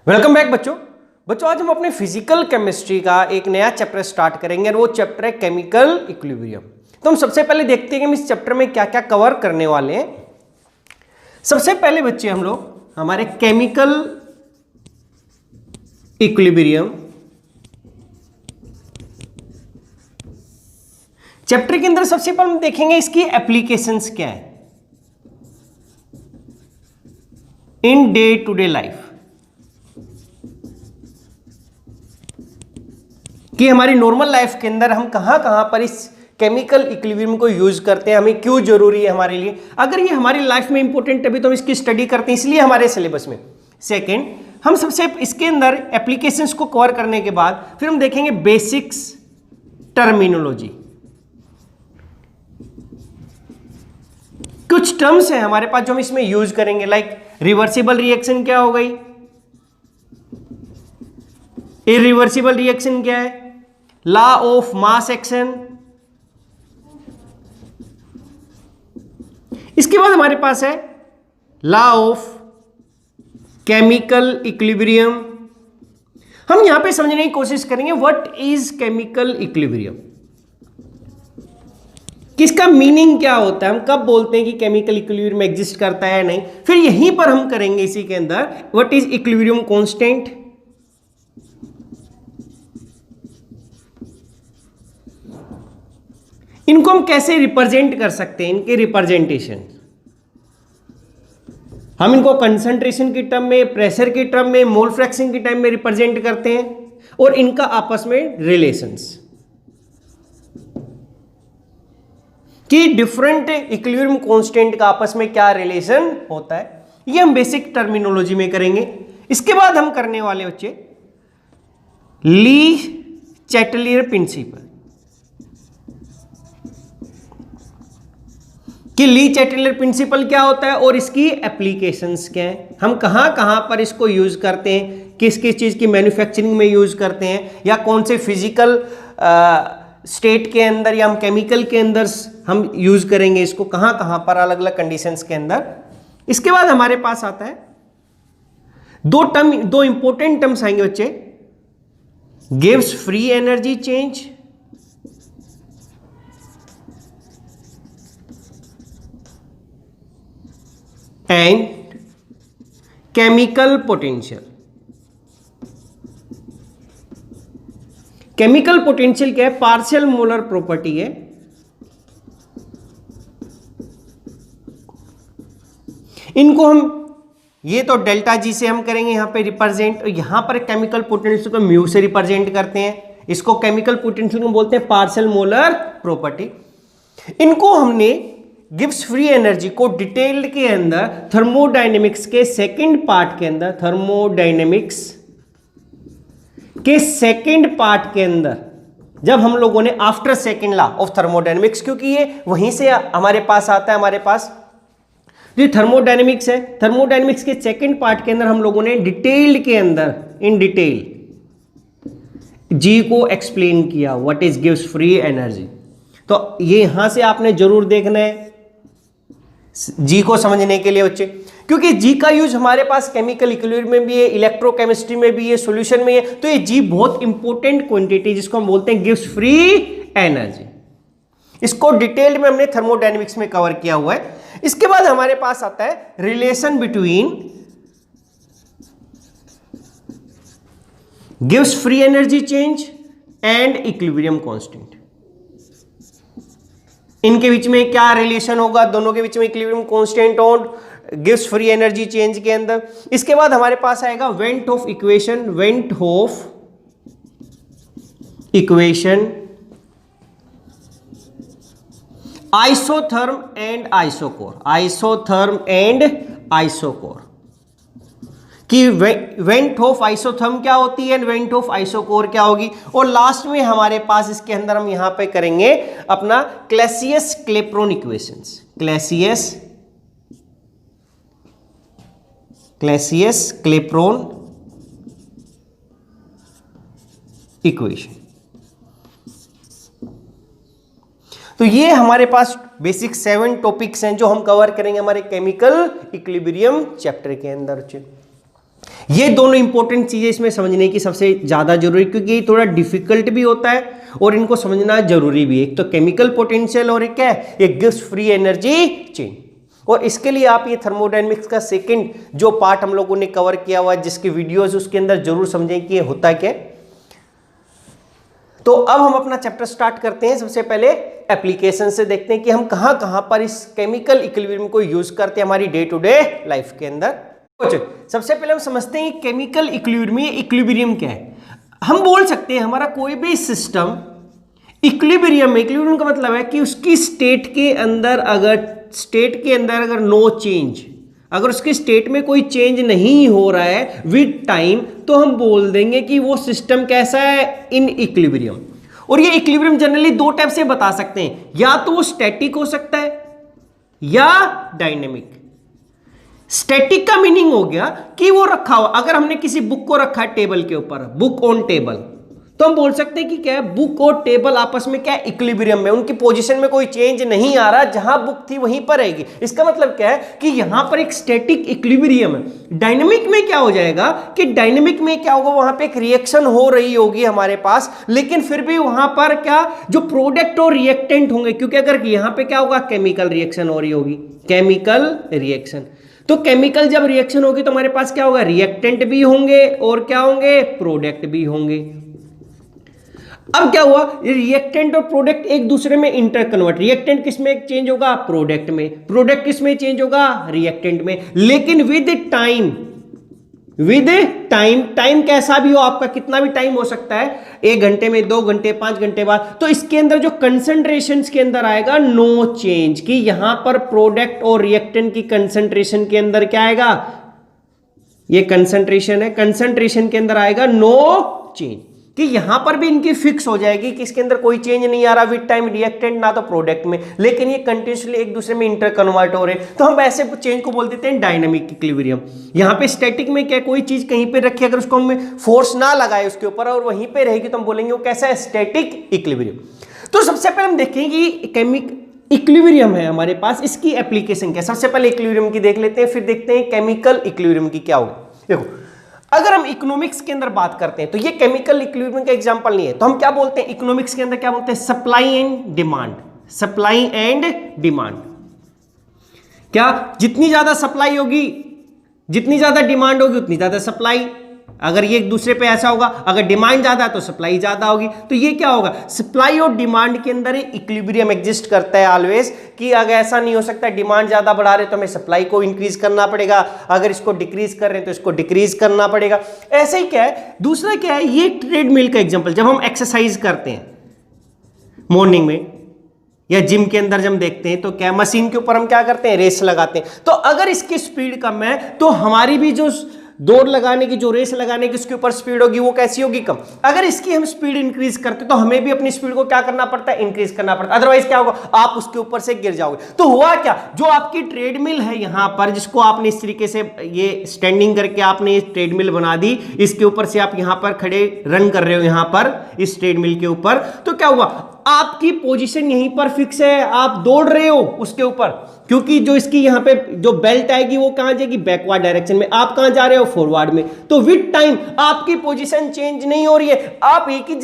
Welcome back बच्चों। आज हम अपने फिजिकल केमिस्ट्री का एक नया चैप्टर स्टार्ट करेंगे और वो चैप्टर है केमिकल इक्विलिब्रियम। तो हम सबसे पहले देखते हैं कि हम इस चैप्टर में क्या क्या कवर करने वाले हैं। सबसे पहले बच्चे हम लोग हमारे केमिकल इक्विलिब्रियम चैप्टर के अंदर सबसे पहले हम देखेंगे इसकी एप्लीकेशंस क्या है in day to day life, कि हमारी नॉर्मल लाइफ के अंदर हम कहां पर इस केमिकल इक्विलिब्रियम को यूज करते हैं, हमें क्यों जरूरी है हमारे लिए। अगर ये हमारी लाइफ में इंपॉर्टेंट है तो हम इसकी स्टडी करते हैं, इसलिए हमारे सिलेबस में। सेकंड, हम सबसे इसके अंदर एप्लीकेशंस को कवर करने के बाद फिर हम देखेंगे बेसिक्स टर्मिनोलॉजी। कुछ टर्म्स हैं हमारे पास जो हम इसमें यूज करेंगे, लाइक रिवर्सिबल रिएक्शन क्या हो गई, इरिवर्सिबल रिएक्शन क्या है, लॉ ऑफ मास एक्शन। इसके बाद हमारे पास है लॉ ऑफ केमिकल इक्विलिब्रियम। हम यहां पे समझने की कोशिश करेंगे व्हाट इज केमिकल इक्विलिब्रियम, किसका मीनिंग क्या होता है, हम कब बोलते हैं कि केमिकल इक्विलिब्रियम एग्जिस्ट करता है नहीं। फिर यहीं पर हम करेंगे इसी के अंदर व्हाट इज इक्विलिब्रियम कांस्टेंट, इनको हम कैसे रिप्रेजेंट कर सकते हैं, इनके रिप्रेजेंटेशन। हम इनको कंसंट्रेशन की टर्म में, प्रेशर की टर्म में, मोल फ्रैक्शन की टर्म में रिप्रेजेंट करते हैं, और इनका आपस में रिलेशंस, कि डिफरेंट इक्विलिब्रियम कांस्टेंट का आपस में क्या रिलेशन होता है, ये हम बेसिक टर्मिनोलॉजी में करेंगे। इसके बाद हम करने वाले बच्चे ली चैटलियर प्रिंसिपल, कि ली चैटलियर प्रिंसिपल क्या होता है और इसकी एप्लीकेशंस क्या है, हम कहां पर इसको यूज करते हैं, किस किस चीज की मैन्युफैक्चरिंग में यूज करते हैं, या कौन से फिजिकल स्टेट के अंदर या हम केमिकल के अंदर हम यूज करेंगे इसको, कहां पर अलग अलग कंडीशंस के अंदर। इसके बाद हमारे पास आता है दो इंपॉर्टेंट टर्म्स आएंगे बच्चे, gives free energy change and chemical potential. Chemical potential क्या है, पार्शियल मोलर प्रॉपर्टी है। इनको हम ये तो डेल्टा जी से हम करेंगे यहां पे रिप्रेजेंट, और यहां पर केमिकल पोटेंशियल को म्यू से रिप्रेजेंट करते हैं। इसको केमिकल पोटेंशियल को बोलते हैं पार्शियल मोलर प्रॉपर्टी। इनको हमने गिव्स फ्री एनर्जी को डिटेल्ड के अंदर थर्मोडायनेमिक्स के सेकंड पार्ट के अंदर, थर्मोडायनेमिक्स के सेकंड पार्ट के अंदर, जब हम लोगों ने after second law of thermodynamics, क्योंकि ये वहीं से हमारे पास आता है, हमारे पास जो थर्मोडायनेमिक्स है, थर्मोडायनेमिक्स के सेकंड पार्ट के अंदर हम लोगों ने डिटेल्ड के अंदर इन डिटेल जी को एक्सप्लेन किया, what is gives free energy. तो ये यहां से आपने जरूर देखना है जी को समझने के लिए बच्चे, क्योंकि जी का यूज हमारे पास केमिकल इक्विलिब्रियम में भी है, इलेक्ट्रोकेमिस्ट्री में भी है, सॉल्यूशन में है। तो ये जी बहुत इंपॉर्टेंट क्वांटिटी जिसको हम बोलते हैं गिव्स फ्री एनर्जी। इसको डिटेल्ड में हमने थर्मोडायनेमिक्स में कवर किया हुआ है। इसके बाद हमारे पास आता है relation between gives free energy change and equilibrium constant. इनके बीच में क्या रिलेशन होगा, दोनों के बीच में इक्विलिब्रियम कांस्टेंट और गिव्स फ्री एनर्जी चेंज के अंदर। इसके बाद हमारे पास आएगा went of equation, went of equation, isotherm and isochore, isotherm and isochore, कि वेंट ऑफ आइसोथर्म क्या होती है, वेंट ऑफ आइसोकोर क्या होगी। और लास्ट में हमारे पास इसके अंदर हम यहां पे करेंगे अपना क्लैसियस क्लेप्रोन इक्वेशंस, क्लैसियस क्लेप्रोन इक्वेशन। तो ये हमारे पास बेसिक 7 टॉपिक्स हैं जो हम कवर करेंगे हमारे केमिकल इक्विलिब्रियम चैप्टर के अंदर। ये दोनों इंपॉर्टेंट चीजें इसमें समझने की सबसे ज्यादा जरूरी, क्योंकि ये थोड़ा डिफिकल्ट भी होता है और इनको समझना जरूरी भी है। एक तो केमिकल पोटेंशियल और एक क्या है, एक गिव्स फ्री एनर्जी चेंज। और इसके लिए आप ये थर्मोडायनेमिक्स का सेकंड जो पार्ट हम लोगों ने कवर किया हुआ है, जिसके वीडियोस उसके अंदर जरूर समझें कि ये होता क्या है। तो अब हम अपना चैप्टर स्टार्ट करते हैं। सबसे पहले एप्लीकेशन से देखते हैं कि हम कहां कहां पर इस केमिकल इक्विलिब्रियम को यूज करते हैं हमारी डे टू डे लाइफ के अंदर। सबसे पहले हम समझते हैं केमिकल इक्विलिब्रियम, इक्विलिब्रियम क्या है। हम बोल सकते हैं हमारा कोई भी सिस्टम इक्विलिब्रियम में, इक्विलिब्रियम का मतलब है कि उसकी स्टेट के अंदर अगर नो चेंज, अगर उसकी स्टेट में कोई चेंज नहीं हो रहा है विद टाइम, तो हम बोल देंगे कि वो सिस्टम कैसा है, इन इक्विलिब्रियम। और ये इक्विलिब्रियम जनरली दो टाइप से बता सकते हैं, या तो वो स्टैटिक हो सकता है या डायनेमिक। स्टैटिक का मीनिंग हो गया कि वो रखा हुआ, अगर हमने किसी बुक को रखा है टेबल के ऊपर, बुक ऑन टेबल, तो हम बोल सकते हैं कि क्या है, बुक और टेबल आपस में क्या है, इक्विलिब्रियम में, उनकी पोजीशन में कोई चेंज नहीं आ रहा, जहां बुक थी वहीं पर रहेगी। इसका मतलब क्या है कि यहां पर एक स्टैटिक इक्विलिब्रियम है। डायनेमिक में क्या हो जाएगा कि डायनेमिक में क्या होगा, वहां पे एक रिएक्शन हो रही होगी हमारे पास, लेकिन फिर भी वहां पर क्या, जो प्रोडक्ट और रिएक्टेंट होंगे, क्योंकि अगर यहां पे क्या होगा, केमिकल रिएक्शन हो रही होगी, केमिकल रिएक्शन, तो केमिकल जब रिएक्शन होगी तो हमारे पास क्या होगा, रिएक्टेंट भी होंगे और क्या होंगे, प्रोडक्ट भी होंगे। अब क्या हुआ, रिएक्टेंट और प्रोडक्ट एक दूसरे में इंटर कन्वर्ट, रिएक्टेंट किस में चेंज होगा, प्रोडक्ट में, प्रोडक्ट किस में चेंज होगा, रिएक्टेंट में। लेकिन विद टाइम, टाइम कैसा भी हो आपका, कितना भी टाइम हो सकता है, 1 घंटे में, 2 घंटे, 5 घंटे बाद, तो इसके अंदर जो कंसंट्रेशन के अंदर आएगा नो चेंज, कि यहां पर प्रोडक्ट और रिएक्टेंट की कंसंट्रेशन के अंदर क्या आएगा, ये कंसंट्रेशन है, कंसंट्रेशन के अंदर आएगा नो चेंज, कि यहां पर भी इनकी फिक्स हो जाएगी कि इसके अंदर कोई चेंज नहीं आ रहा विद टाइम, रिएक्टेंट ना तो प्रोडक्ट में, लेकिन ये कंटिन्यूअसली एक दूसरे में इंटर कन्वर्ट हो रहे हैं, तो हम ऐसे चेंज को बोल देते हैं डायनामिक इक्विलिब्रियम। यहां पे स्टैटिक में क्या, कोई चीज कहीं पे रखी, अगर उसको हम फोर्स ना लगाए उसके ऊपर और वहीं पे रहेगी, तो हम बोलेंगे वो कैसा है, स्टैटिक इक्विलिब्रियम। तो सबसे पहले हम देखेंगे कि इक्विलिब्रियम है हमारे पास, इसकी एप्लीकेशन क्या। सबसे पहले इक्विलिब्रियम की देख लेते हैं, फिर देखते हैं केमिकल इक्विलिब्रियम की क्या होगी। देखो, अगर हम इकोनॉमिक्स के अंदर बात करते हैं तो ये केमिकल इक्विलिब्रियम का एग्जांपल नहीं है, तो हम क्या बोलते हैं, इकोनॉमिक्स के अंदर क्या बोलते हैं, supply and demand. Supply and demand क्या, जितनी ज्यादा सप्लाई होगी, जितनी ज्यादा डिमांड होगी, उतनी ज्यादा सप्लाई। अगर ये एक दूसरे पे ऐसा होगा, अगर डिमांड ज्यादा है तो सप्लाई ज्यादा होगी, तो ये क्या होगा, सप्लाई और डिमांड के अंदर इक्विलिब्रियम एग्जिस्ट करता है ऑलवेज, कि अगर ऐसा नहीं हो सकता डिमांड ज्यादा बढ़ा रहे तो हमें सप्लाई को इंक्रीज करना पड़ेगा, अगर इसको डिक्रीज कर रहे हैं तो इसको डिक्रीज करना पड़ेगा। ऐसे ही क्या है, दूसरा क्या है, ये ट्रेडमिल का एग्जांपल, जब हम एक्सरसाइज करते हैं मॉर्निंग में या जिम के अंदर जब हम देखते हैं, तो क्या मशीन के ऊपर हम क्या करते हैं, रेस लगाते हैं, तो अगर इसकी स्पीड कम है तो हमारी भी जो दौड़ लगाने की, जो रेस लगाने की उसके ऊपर स्पीड होगी वो कैसी होगी, कम। अगर इसकी हम स्पीड इंक्रीज करते तो हमें भी अपनी स्पीड को क्या करना पड़ता है, इंक्रीज करना पड़ता है, अदरवाइज क्या होगा, आप उसके ऊपर से गिर जाओगे। तो हुआ क्या, जो आपकी ट्रेडमिल है यहां पर, जिसको आपने इस तरीके से ये स्टैंडिंग करके आपने ये ट्रेडमिल बना दी, इसके ऊपर से आप यहां पर खड़े रन कर रहे हो, यहां पर इस ट्रेडमिल के ऊपर, तो क्या हुआ, आपकी पोजीशन यहीं पर फिक्स है, आप दौड़ रहे हो उसके ऊपर, क्योंकि जो इसकी यहां पे जो बेल्ट आएगी वो कहां जाएगी, बैकवर्ड डायरेक्शन में, आप कहां जा रहे हो, फॉरवर्ड में। तो विद टाइम आपकी पोजीशन चेंज नहीं हो रही है, आप एक ही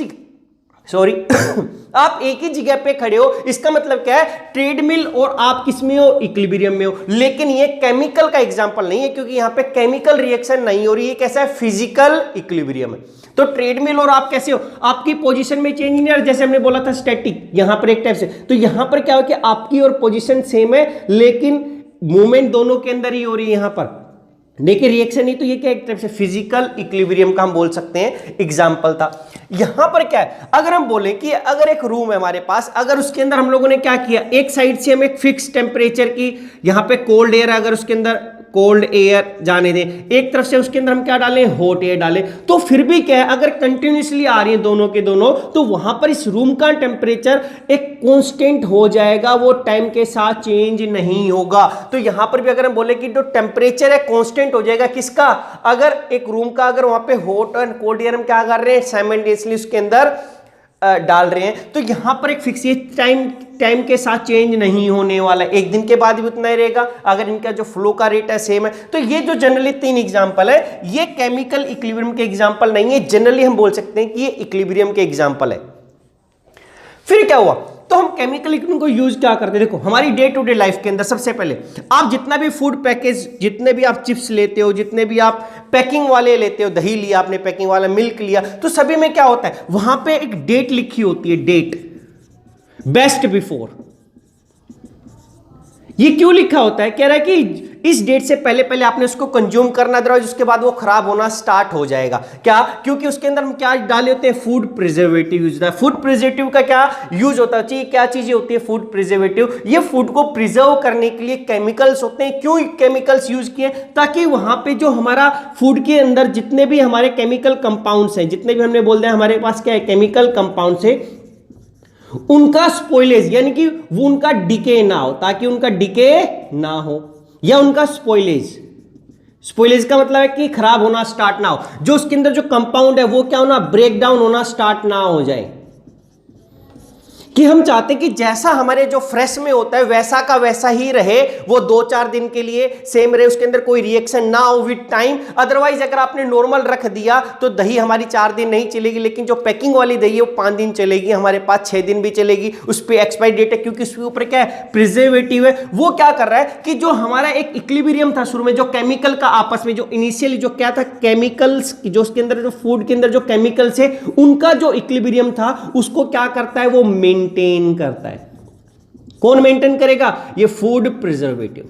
आप एक ही जगह पे खड़े हो। इसका मतलब क्या है, ट्रेडमिल और आप किसमें हो, इक्विलिब्रियम में हो। लेकिन ये केमिकल का एग्जांपल नहीं है, क्योंकि यहां पे केमिकल रिएक्शन नहीं हो रही है, कैसा है, फिजिकल इक्विलिब्रियम है। तो ट्रेडमिल और आप कैसे हो, आपकी पोजीशन में चेंज नहीं आ रहा, जैसे हमने बोला था स्टैटिक, यहां पर एक टाइप से, तो यहां पर क्या हो कि आपकी और पोजीशन सेम है, लेकिन मूवमेंट दोनों के अंदर ही हो रही है यहां पर, लेकिन रिएक्शन नहीं। तो ये क्या, एक तरफ से फिजिकल इक्विलिब्रियम का हम बोल सकते हैं एग्जांपल था। यहां पर क्या है, अगर हम बोले कि अगर एक रूम है हमारे पास, अगर उसके अंदर हम लोगों ने क्या किया, एक साइड से हम एक फिक्स टेम्परेचर की, यहां पे कोल्ड एयर, अगर उसके अंदर कोल्ड एयर जाने दें, एक तरफ से उसके अंदर हम क्या डालें, हॉट एयर डालें, तो फिर भी क्या है, अगर कंटिन्यूसली आ रही है दोनों के दोनों, तो वहां पर इस रूम का टेम्परेचर एक कांस्टेंट हो जाएगा, वो टाइम के साथ चेंज नहीं होगा। तो यहां पर भी अगर हम बोले कि जो टेम्परेचर है कांस्टेंट हो जाएगा, किसका, अगर एक रूम का, अगर वहां पे हॉट एंड कोल्ड एयर हम क्या कर रहे हैं, साइमल्टेनियसली उसके अंदर डाल रहे हैं, तो यहां पर एक फिक्स टाइम के साथ चेंज नहीं होने वाला, एक दिन के बाद भी उतना ही रहेगा अगर इनका जो फ्लो का रेट है सेम है। तो ये जो जनरली 3 एग्जांपल है, ये केमिकल इक्विलिब्रियम के एग्जांपल नहीं है, जनरली हम बोल सकते हैं कि ये इक्विलिब्रियम के एग्जांपल है। फिर क्या हुआ, तो हम केमिकल इक्विलिब्रियम को यूज क्या करते हैं, देखो हमारी डे टू डे लाइफ के अंदर सबसे पहले आप जितना भी फूड पैकेज, जितने भी आप चिप्स लेते हो, जितने भी आप पैकिंग वाले लेते हो, दही लिया आपने पैकिंग वाला, मिल्क लिया, तो सभी में क्या होता है, वहां पे एक डेट लिखी होती है, डेट, बेस्ट बिफोर। ये क्यों लिखा होता है, कह रहा है कि इस डेट से पहले पहले आपने उसको कंज्यूम करना, अदरवाइज उसके बाद वो खराब होना स्टार्ट हो जाएगा। क्या, क्योंकि उसके अंदर हम क्या डाले होते हैं, फूड प्रिजर्वेटिव यूज होता है। फूड प्रिजर्वेटिव का क्या यूज होता है, क्या चीजें होती है फूड प्रिजर्वेटिव, ये फूड को प्रिजर्व करने के लिए केमिकल्स होते हैं। क्यों केमिकल्स यूज किए, ताकि वहां पे जो हमारा फूड के अंदर जितने भी हमारे केमिकल कंपाउंड्स हैं, जितने भी हमने बोल दिया हमारे पास क्या है केमिकल कंपाउंड्स है, उनका स्पॉइलेज यानी कि वो उनका डिके ना हो, ताकि उनका डिके ना हो, या उनका स्पॉइलेज का मतलब है कि खराब होना स्टार्ट ना हो, जो उसके अंदर जो कंपाउंड है वो क्या होना, ब्रेक डाउन होना स्टार्ट ना हो जाए। कि हम चाहते हैं कि जैसा हमारे जो फ्रेश में होता है वैसा का वैसा ही रहे, वो 2-4 दिन के लिए सेम रहे, उसके अंदर कोई रिएक्शन ना हो विद टाइम। अदरवाइज अगर आपने नॉर्मल रख दिया तो दही हमारी 4 दिन नहीं चलेगी, लेकिन जो पैकिंग वाली दही है वो 5 दिन चलेगी, हमारे पास 6 दिन भी चलेगी। उस पर एक्सपायरी डेट है, क्योंकि उसके ऊपर क्या है, प्रिजर्वेटिव है। वो क्या कर रहा है कि जो हमारा एक इक्विलिब्रियम था शुरू में, जो केमिकल का आपस में जो इनिशियली जो क्या था, केमिकल्स जो उसके अंदर जो फूड के अंदर जो केमिकल्स है उनका जो इक्विलिब्रियम था उसको क्या करता है, वो मेंटेन करता है। कौन मेंटेन करेगा, ये फूड प्रिजर्वेटिव।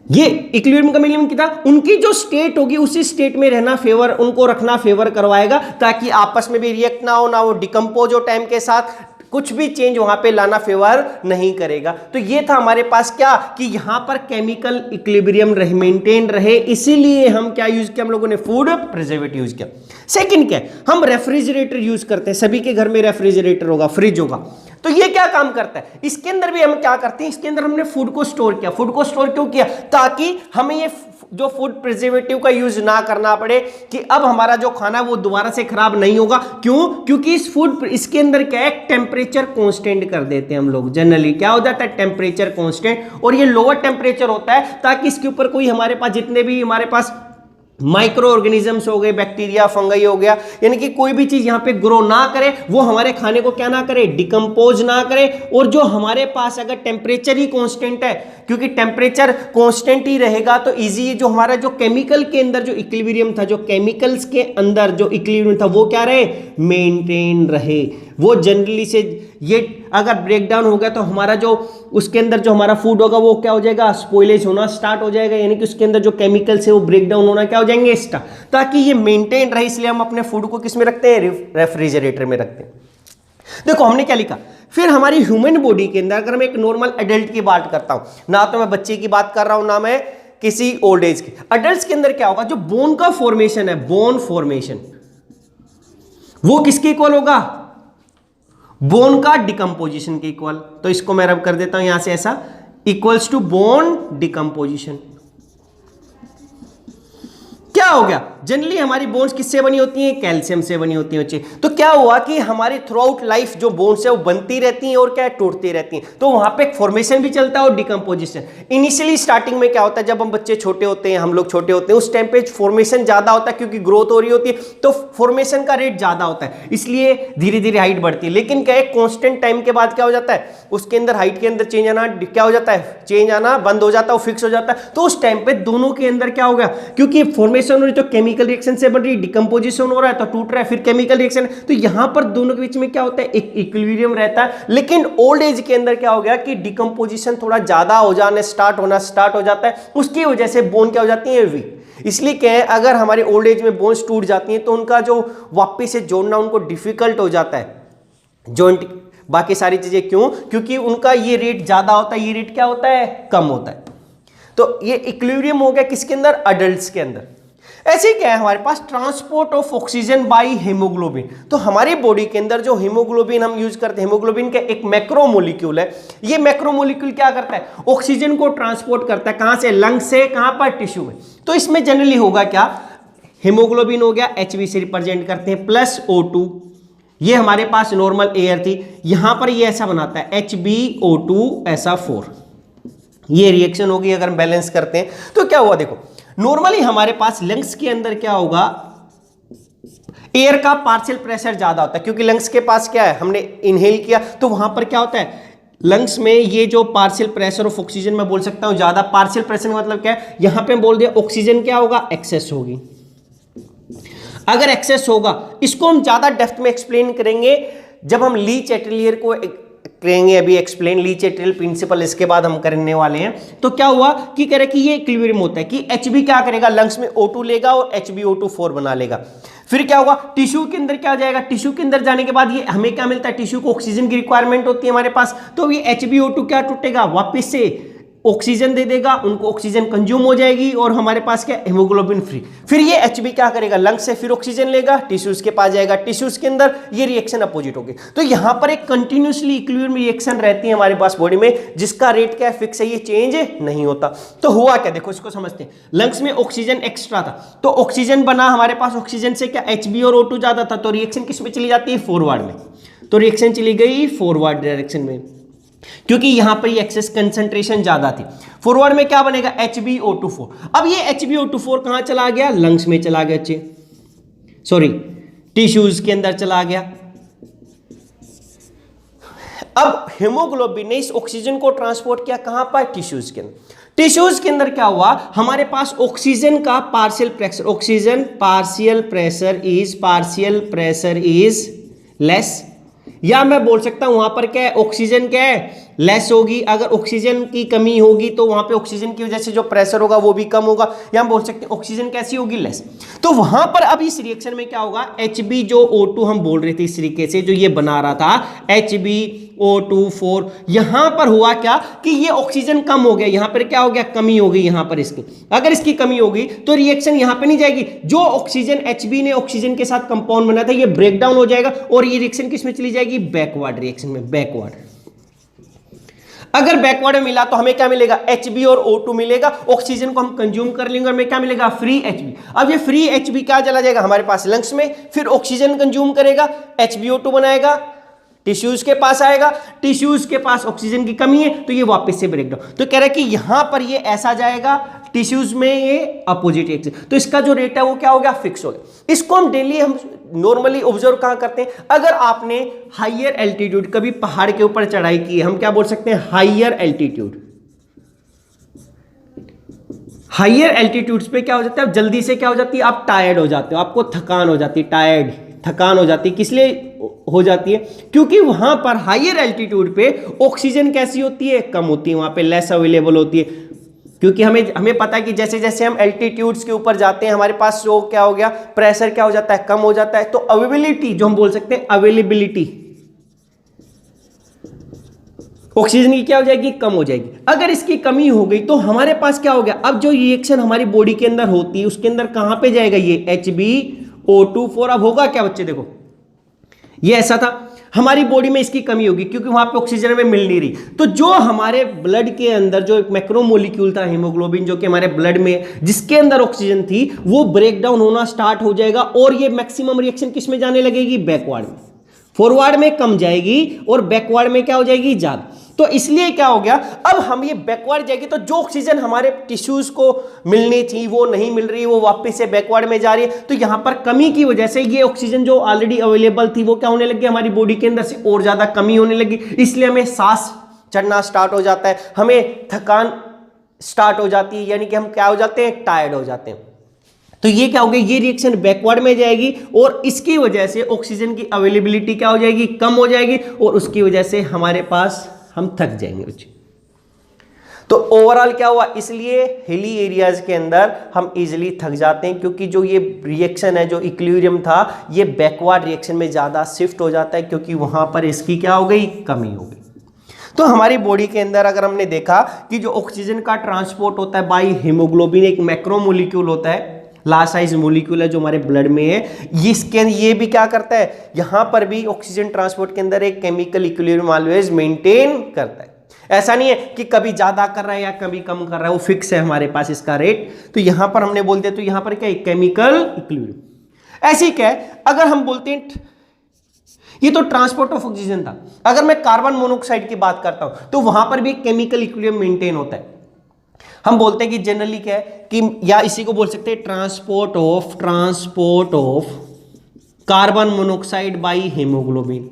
ये इक्विलिब्रियम का मीनिंग क्या था, उनकी जो स्टेट होगी उसी स्टेट में रहना फेवर, उनको रखना फेवर करवाएगा, ताकि आपस में भी रिएक्ट ना हो, ना वो डिकम्पोज हो टाइम के साथ, कुछ भी चेंज वहां पे लाना फेवर नहीं करेगा। तो ये था हमारे पास क्या, कि यहां पर केमिकल इक्विलिब्रियम मेंटेन रहे, इसीलिए हम क्या यूज किया, हम लोगों ने फूड प्रिजर्वेटिव यूज किया। सेकंड क्या है, हम रेफ्रिजरेटर यूज करते हैं, सभी के घर में रेफ्रिजरेटर होगा, फ्रिज होगा। तो ये क्या काम करता है, इसके अंदर भी हम क्या करते हैं, इसके अंदर हमने फूड को स्टोर किया। फूड को स्टोर क्यों किया, ताकि हमें ये जो फूड प्रिजर्वेटिव का यूज ना करना पड़े, कि अब हमारा जो खाना वो दोबारा से खराब नहीं होगा। क्यों, क्योंकि इसके अंदर क्या है, टेम्परेचर कांस्टेंट कर देते हैं हम लोग। जनरली क्या हो जाता है, टेम्परेचर कांस्टेंट, और ये लोअर टेम्परेचर होता है ताकि इसके ऊपर कोई हमारे पास जितने भी हमारे पास माइक्रो ऑर्गेनिजम्स हो गए, बैक्टीरिया, फंगई हो गया, यानी कि कोई भी चीज यहां पे ग्रो ना करे, वो हमारे खाने को क्या ना करे, डिकम्पोज ना करे। और जो हमारे पास अगर टेम्परेचर ही कांस्टेंट है, क्योंकि टेम्परेचर कांस्टेंट ही रहेगा तो इजी, जो हमारा जो केमिकल के अंदर जो इक्विलिब्रियम था, जो केमिकल्स के अंदर जो इक्विलिब्रियम था वो क्या रहे, मेंटेन रहे। वो जनरली से ये अगर ब्रेक डाउन हो गया तो हमारा जो उसके अंदर जो हमारा फूड होगा वो क्या हो जाएगा, स्पॉइलेज होना स्टार्ट हो जाएगा, यानी कि उसके अंदर जो केमिकल्स है वो ब्रेक डाउन होना क्या हो जाएंगे, स्टार्ट। ताकि ये मेंटेन रहे, इसलिए हम अपने फूड को किस में रखते हैं, रेफ्रिजरेटर में रखते हैं। देखो हमने क्या लिखा, फिर हमारी ह्यूमन बॉडी के अंदर अगर मैं एक नॉर्मल एडल्ट की बात करता हूं, ना तो मैं बच्चे की बात कर रहा हूं, ना मैं किसी ओल्ड एज की, एडल्ट्स के अंदर क्या होगा, जो बोन का फॉर्मेशन है, बोन फॉर्मेशन वो किसके इक्वल होगा, बोन का डिकम्पोजिशन के इक्वल। तो इसको मैं रब कर देता हूं यहां से, ऐसा इक्वल्स टू बोन डिकम्पोजिशन। क्या हो गया, जनरली हमारी बोन्स किससे बनी होती हैं, कैल्शियम से बनी होती हैं बच्चे। तो क्या हुआ कि हमारी थ्रू आउट लाइफ जो बोन्स है वो बनती रहती हैं और क्या टूटती रहती हैं, तो वहां पे फॉर्मेशन भी चलता है और डिकम्पोजिशन। इनिशियली स्टार्टिंग में क्या होता है, जब हम बच्चे छोटे होते हैं, हम लोग छोटे होते हैं, उस टाइम पे फॉर्मेशन ज्यादा होता है, क्योंकि ग्रोथ हो रही होती है तो फॉर्मेशन का रेट ज्यादा होता है, इसलिए धीरे धीरे हाइट बढ़ती है। लेकिन क्या है, कॉन्स्टेंट टाइम के बाद क्या हो जाता है, उसके अंदर हाइट के अंदर चेंज आना क्या हो जाता है, चेंज आना बंद हो जाता है, फिक्स हो जाता है। तो उस टाइम पे दोनों के अंदर क्या हो गया, क्योंकि फॉर्मेशन हो रही तो केमिकल रिएक्शन से बन रही, डिकम्पोजिशन हो रहा है तो टूट रहा है, फिर केमिकल रिएक्शन, तो यहां पर दोनों के बीच में क्या होता है, एक इक्विलिब्रियम रहता है। लेकिन ओल्ड एज के अंदर क्या हो गया कि डिकम्पोजिशन थोड़ा ज्यादा हो जाने होना स्टार्ट हो जाता है, उसकी वजह से बोन क्या हो जाती है, वीक। इसलिए क्या अगर हमारे ओल्ड एज में बोन्स टूट जाती हैं तो उनका जो वापस से जोड़ना उनको डिफिकल्ट हो जाता है, जॉइंट बाकी सारी चीजें। क्यों, क्योंकि उनका ये रेट ज्यादा होता है, ये रेट क्या होता है, कम होता है। तो ये इक्विलिब्रियम हो गया किसके अंदर, एडल्ट्स के अंदर। ऐसे क्या है हमारे पास, transport of oxygen by haemoglobin. तो हमारी बॉडी के अंदर जो हीमोग्लोबिन हम यूज करते हैं, हीमोग्लोबिन का एक मैक्रोमोलिक्यूल है। ये मैक्रोमोलिक्यूल क्या करता है, ऑक्सीजन को ट्रांसपोर्ट करता है, कहां से, लंग से, कहां पर, टिश्यू में। तो इसमें जनरली होगा क्या, हीमोग्लोबिन हो गया, Hb से रिप्रेजेंट करते हैं, प्लस O2, ये हमारे पास नॉर्मल एयर थी, यहां पर ये ऐसा बनाता है HbO2SO4, ये रिएक्शन होगी अगर हम बैलेंस करते हैं। तो क्या हुआ देखो, नॉर्मली हमारे पास लंग्स के अंदर क्या होगा, एयर का पार्शियल प्रेशर ज्यादा होता है, क्योंकि लंग्स के पास क्या है, हमने इनहेल किया तो वहां पर क्या होता है, लंग्स में ये जो पार्शियल प्रेशर ऑफ ऑक्सीजन मैं बोल सकता हूं ज्यादा, पार्शियल प्रेशर का मतलब क्या है, यहां पे बोल दिया ऑक्सीजन क्या होगा, एक्सेस होगी। अगर एक्सेस होगा, इसको हम ज्यादा डेप्थ में एक्सप्लेन करेंगे जब हम ली चैटलियर को करेंगे, अभी एक्सप्लेन ली चैटलियर प्रिंसिपल इसके बाद हम करने वाले हैं। तो क्या हुआ कि कह रहे कि ये इक्विलिब्रियम होता है कि Hb क्या करेगा, लंग्स में O2 लेगा और HbO2 बना लेगा। फिर क्या होगा, टिश्यू के अंदर क्या जाएगा, टिश्यू के अंदर जाने के बाद ये हमें क्या मिलता है, टिश्यू को ऑक्सीजन की रिक्वायरमेंट होती है हमारे पास, तो ये HbO2 क्या टूटेगा, वापस से ऑक्सीजन दे देगा, उनको ऑक्सीजन कंज्यूम हो जाएगी और हमारे पास क्या, हीमोग्लोबिन फ्री। फिर ये Hb क्या करेगा, लंग से फिर ऑक्सीजन लेगा, टिश्यूज के पास जाएगा, टिश्यूज के अंदर ये रिएक्शन अपोजिट होगी। तो यहां पर एक कंटिन्यूसली इक्विलिब्रियम रिएक्शन रहती है हमारे पास बॉडी में, जिसका रेट क्या है, फिक्स है, ये चेंज नहीं होता। तो हुआ क्या, देखो इसको समझते हैं। लंग्स में ऑक्सीजन एक्स्ट्रा था, तो ऑक्सीजन बना हमारे पास, ऑक्सीजन से क्या Hb और O2 ज्यादा था, तो रिएक्शन किस में चली जाती है, फॉरवर्ड में। तो रिएक्शन चली गई फॉरवर्ड डायरेक्शन में, क्योंकि यहां पर ये एक्सेस कंसंट्रेशन ज्यादा थी। फॉरवर्ड में क्या बनेगा, HbO2. अब ये HbO2 कहां चला गया, लंग्स में चला गया, सॉरी टिश्यूज के अंदर चला गया। अब हीमोग्लोबिन ने इस ऑक्सीजन को ट्रांसपोर्ट किया कहां पर, टिश्यूज के अंदर। टिश्यूज के अंदर क्या हुआ, हमारे पास ऑक्सीजन का partial pressure, oxygen partial pressure is less, या मैं बोल सकता हूं वहां पर क्या है, ऑक्सीजन क्या है, लेस होगी। अगर ऑक्सीजन की कमी होगी तो वहां पे ऑक्सीजन की वजह से जो प्रेशर होगा वो भी कम होगा, या हम बोल सकते हैं ऑक्सीजन कैसी होगी, लेस। तो वहां पर अब इस रिएक्शन में क्या होगा, Hb जो O2 हम बोल रहे थे इस तरीके से, जो ये बना रहा था HbO2, यहां पर हुआ क्या कि ये ऑक्सीजन कम हो गया, यहां पर क्या हो गया, कमी हो गई यहां पर इसकी। अगर इसकी कमी होगी तो रिएक्शन यहां पे नहीं जाएगी, जो ऑक्सीजन Hb ने ऑक्सीजन के साथ कंपाउंड बनाया था ये ब्रेक डाउन हो जाएगा और ये रिएक्शन किस में चली जाएगी, बैकवर्ड रिएक्शन में, बैकवर्ड। अगर बैकवर्ड में मिला तो हमें क्या मिलेगा, Hb और O2 मिलेगा, ऑक्सीजन को हम कंज्यूम कर लेंगे और हमें क्या मिलेगा, फ्री Hb। अब ये फ्री Hb क्या चला जाएगा हमारे पास लंग्स में, फिर ऑक्सीजन कंज्यूम करेगा, HbO2 बनाएगा, टिश्यूज के पास आएगा, टिश्यूज के पास ऑक्सीजन की कमी है तो ये वापस से ब्रेक डाउन। तो कह रहे हैं कि यहां पर ये ऐसा जाएगा, टिश्यूज में ये अपोजिट एक्सिस, तो इसका जो रेट है वो क्या हो गया, फिक्स हो गया। इसको हम डेली हम नॉर्मली ऑब्जर्व कहां करते हैं, अगर आपने हाइयर एल्टीट्यूड कभी पहाड़ के ऊपर चढ़ाई की है, हम क्या बोल सकते हैं, हाइयर एल्टीट्यूड। हाइयर एल्टीट्यूड्स पे क्या हो जाता है, जल्दी से क्या हो जाती है, आप टायर्ड हो जाते हो, आपको थकान हो जाती है, थकान हो जाती है। किस लिए हो जाती है, क्योंकि वहां पर हाइयर एल्टीट्यूड पे ऑक्सीजन कैसी होती है, कम होती है, वहां पे लेस अवेलेबल होती है। क्योंकि हमें पता है कि जैसे जैसे हम एल्टीट्यूड्स के ऊपर जाते हैं हमारे पास जो क्या हो गया, प्रेशर क्या हो जाता है, कम हो जाता है। तो अवेलेबिलिटी जो हम बोल सकते हैं, अवेलेबिलिटी ऑक्सीजन की क्या हो जाएगी, कम हो जाएगी। अगर इसकी कमी हो गई तो हमारे पास क्या हो गया, अब जो रिएक्शन हमारी बॉडी के अंदर होती है उसके अंदर कहां पे जाएगा, ये HbO2. अब होगा क्या बच्चे, देखो ये ऐसा था, हमारी बॉडी में इसकी कमी होगी क्योंकि वहां पे ऑक्सीजन हमें मिल नहीं रही। तो जो हमारे ब्लड के अंदर जो एक मैक्रोमोलिक्यूल था हीमोग्लोबिन, जो कि हमारे ब्लड में जिसके अंदर ऑक्सीजन थी, वो ब्रेक डाउन होना स्टार्ट हो जाएगा और ये मैक्सिमम रिएक्शन किस में जाने लगेगी, बैकवर्ड में। फॉरवर्ड में कम जाएगी और बैकवर्ड में क्या हो जाएगी, ज्यादा। तो इसलिए क्या हो गया, अब हम ये बैकवर्ड जाएगी तो जो ऑक्सीजन हमारे टिश्यूज को मिलनी थी वो नहीं मिल रही, वो वापस से बैकवर्ड में जा रही है। तो यहां पर कमी की वजह से ये ऑक्सीजन जो ऑलरेडी अवेलेबल थी वो क्या होने लगी, हमारी बॉडी के अंदर से और ज्यादा कमी होने लगी। इसलिए हमें सांस चढ़ना स्टार्ट हो जाता है, हमें थकान स्टार्ट हो जाती है, यानी कि हम क्या हो जाते हैं, टायर्ड हो जाते हैं। तो ये क्या हो गया, ये रिएक्शन बैकवर्ड में जाएगी और इसकी वजह से ऑक्सीजन की अवेलेबिलिटी क्या हो जाएगी, कम हो जाएगी और उसकी वजह से हमारे पास हम थक जाएंगे बच्चे। तो ओवरऑल क्या हुआ, इसलिए हिली एरियाज के अंदर हम इजीली थक जाते हैं क्योंकि जो ये रिएक्शन है, जो इक्विलिब्रियम था, ये बैकवर्ड रिएक्शन में ज्यादा शिफ्ट हो जाता है क्योंकि वहां पर इसकी क्या हो गई, कमी हो गई। तो हमारी बॉडी के अंदर अगर हमने देखा कि जो ऑक्सीजन का ट्रांसपोर्ट होता है बाय हीमोग्लोबिन, एक मैक्रोमोलिक्यूल होता है, लार्ज साइज मोलिक्यूल है जो हमारे ब्लड में है, ये भी क्या करता है, यहां पर भी ऑक्सीजन ट्रांसपोर्ट के अंदर एक केमिकल इक्विलिब्रियम ऑलवेज मेंटेन करता है। ऐसा नहीं है कि कभी ज्यादा कर रहा है या कभी कम कर रहा है, वो फिक्स है हमारे पास इसका रेट। तो यहां पर हमने बोल दिया, तो यहां पर क्या है, केमिकल इक्विलिब्रियम। ऐसे ही क्या है, अगर हम बोलते हैं ये तो ट्रांसपोर्ट ऑफ ऑक्सीजन था, अगर मैं कार्बन मोनोऑक्साइड की बात करता हूं तो वहां पर भी केमिकल इक्विलिब्रियम मेंटेन होता है। हम बोलते हैं कि जनरली क्या है कि, या इसी को बोल सकते हैं transport of carbon monoxide by haemoglobin.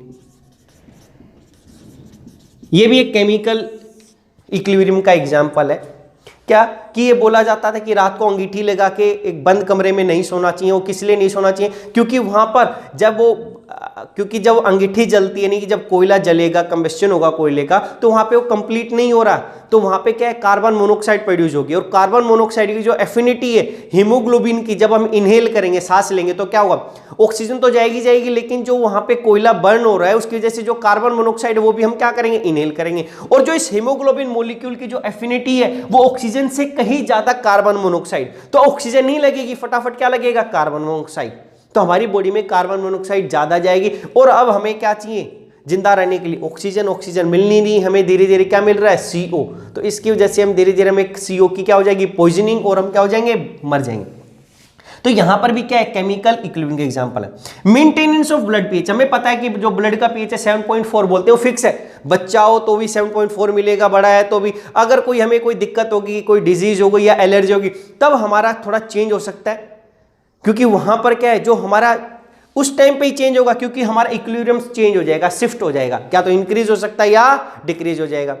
ये भी एक केमिकल इक्विलिब्रियम का एग्जांपल है। क्या कि ये बोला जाता था कि रात को अंगीठी लगा के एक बंद कमरे में नहीं सोना चाहिए। वो किस लिए नहीं सोना चाहिए, क्योंकि वहां पर क्योंकि जब अंगीठी जलती है, नहीं कि जब कोयला जलेगा, कंबस्शन होगा कोयले का, तो वहां पे वो कंप्लीट नहीं हो रहा, तो वहां पे क्या है, कार्बन मोनोऑक्साइड प्रोड्यूस होगी। और कार्बन मोनोऑक्साइड की जो एफिनिटी है हीमोग्लोबिन की, जब हम इनहेल करेंगे, सांस लेंगे, तो क्या होगा, ऑक्सीजन तो जाएगी, लेकिन जो वहां पे कोयला बर्न हो रहा है उसकी वजह से जो कार्बन मोनोऑक्साइड है वो भी हम क्या करेंगे, इनहेल करेंगे। और जो इस हीमोग्लोबिन मॉलिक्यूल की जो एफिनिटी है वो ऑक्सीजन से कहीं ज्यादा कार्बन मोनोऑक्साइड, तो ऑक्सीजन नहीं लगेगी, फटाफट क्या लगेगा, कार्बन मोनोऑक्साइड। तो हमारी बॉडी में कार्बन मोनोऑक्साइड ज्यादा जाएगी। और अब हमें क्या चाहिए, जिंदा रहने के लिए ऑक्सीजन मिल नहीं रही, हमें धीरे धीरे क्या मिल रहा है, CO। तो इसकी वजह से हम धीरे धीरे हमें CO की क्या हो जाएगी, पॉइजनिंग, और हम क्या हो जाएंगे, मर जाएंगे। तो यहां पर भी क्या है, केमिकल इक्विलिब्रियम का एग्जांपल है। मेंटेनेंस ऑफ ब्लड पीएच, हमें पता है कि जो ब्लड का पीएच है 7.4 बोलते हैं, वो फिक्स है। बच्चा हो तो भी 7.4 मिलेगा, बड़ा है तो भी। अगर कोई हमें कोई दिक्कत होगी, कोई डिजीज हो गई या एलर्जी होगी, तब हमारा थोड़ा चेंज हो सकता है, क्योंकि वहां पर क्या है, जो हमारा उस टाइम पे ही चेंज होगा, क्योंकि हमारा इक्विलिब्रियम चेंज हो जाएगा, शिफ्ट हो जाएगा, क्या तो इंक्रीज हो सकता है या डिक्रीज हो जाएगा।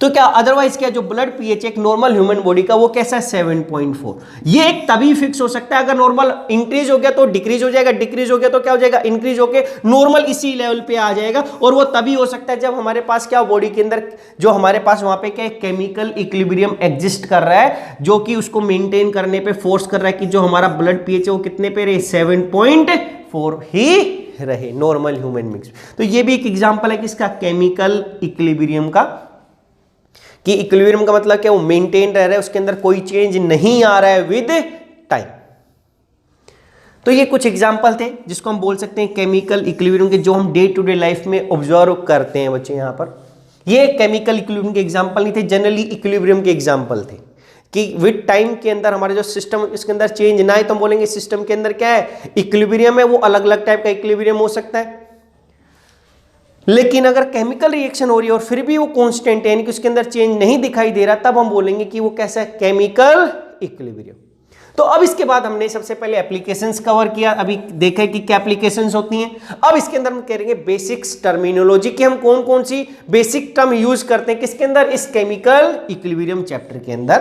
तो क्या अदरवाइज क्या, जो ब्लड पीएच एक नॉर्मल ह्यूमन बॉडी का वो कैसा है, 7.4। ये एक तभी फिक्स हो सकता है अगर नॉर्मल इंक्रीज हो गया तो डिक्रीज हो जाएगा, डिक्रीज हो गया तो क्या हो जाएगा, इंक्रीज होके नॉर्मल इसी लेवल पे आ जाएगा। और वो तभी हो सकता है जब हमारे पास क्या, बॉडी के अंदर जो हमारे पास वहां पे क्या केमिकल इक्विलिब्रियम एग्जिस्ट कर रहा है, जो कि उसको मेंटेन करने पे फोर्स कर रहा है कि जो हमारा ब्लड पीएच है वो कितने पे रहे, 7.4 ही रहे, नॉर्मल ह्यूमन मिक्स। तो ये भी एक एग्जांपल है किसका, केमिकल इक्विलिब्रियम का, कि इक्विलिब्रियम का मतलब क्या, वो मेंटेन रह रहा है, उसके अंदर कोई चेंज नहीं आ रहा है विद टाइम। तो ये कुछ एग्जांपल थे जिसको हम बोल सकते हैं केमिकल इक्विलिब्रियम के, जो हम डे टू डे लाइफ में ऑब्जर्व करते हैं बच्चे। यहां पर ये केमिकल इक्विलिब्रियम के एग्जांपल नहीं थे, जनरली इक्विलिब्रियम के एग्जांपल थे, कि विद टाइम के अंदर हमारे जो सिस्टम, इसके अंदर चेंज ना है तो हम बोलेंगे सिस्टम के अंदर क्या है, इक्विलिब्रियम है। वो अलग अलग टाइप का इक्विलिब्रियम हो सकता है, लेकिन अगर केमिकल रिएक्शन हो रही है और फिर भी वो कांस्टेंट है, यानी कि उसके अंदर चेंज नहीं दिखाई दे रहा, तब हम बोलेंगे कि वो कैसा है, केमिकल इक्विलिब्रियम। तो अब इसके बाद हमने सबसे पहले एप्लीकेशंस कवर किया, अभी देखा कि क्या एप्लीकेशंस होती हैं। अब इसके अंदर हम करेंगे बेसिक्स टर्मिनोलॉजी, कि हम कौन कौन सी बेसिक टर्म यूज करते हैं किसके अंदर, इस केमिकल इक्विलिब्रियम चैप्टर के अंदर।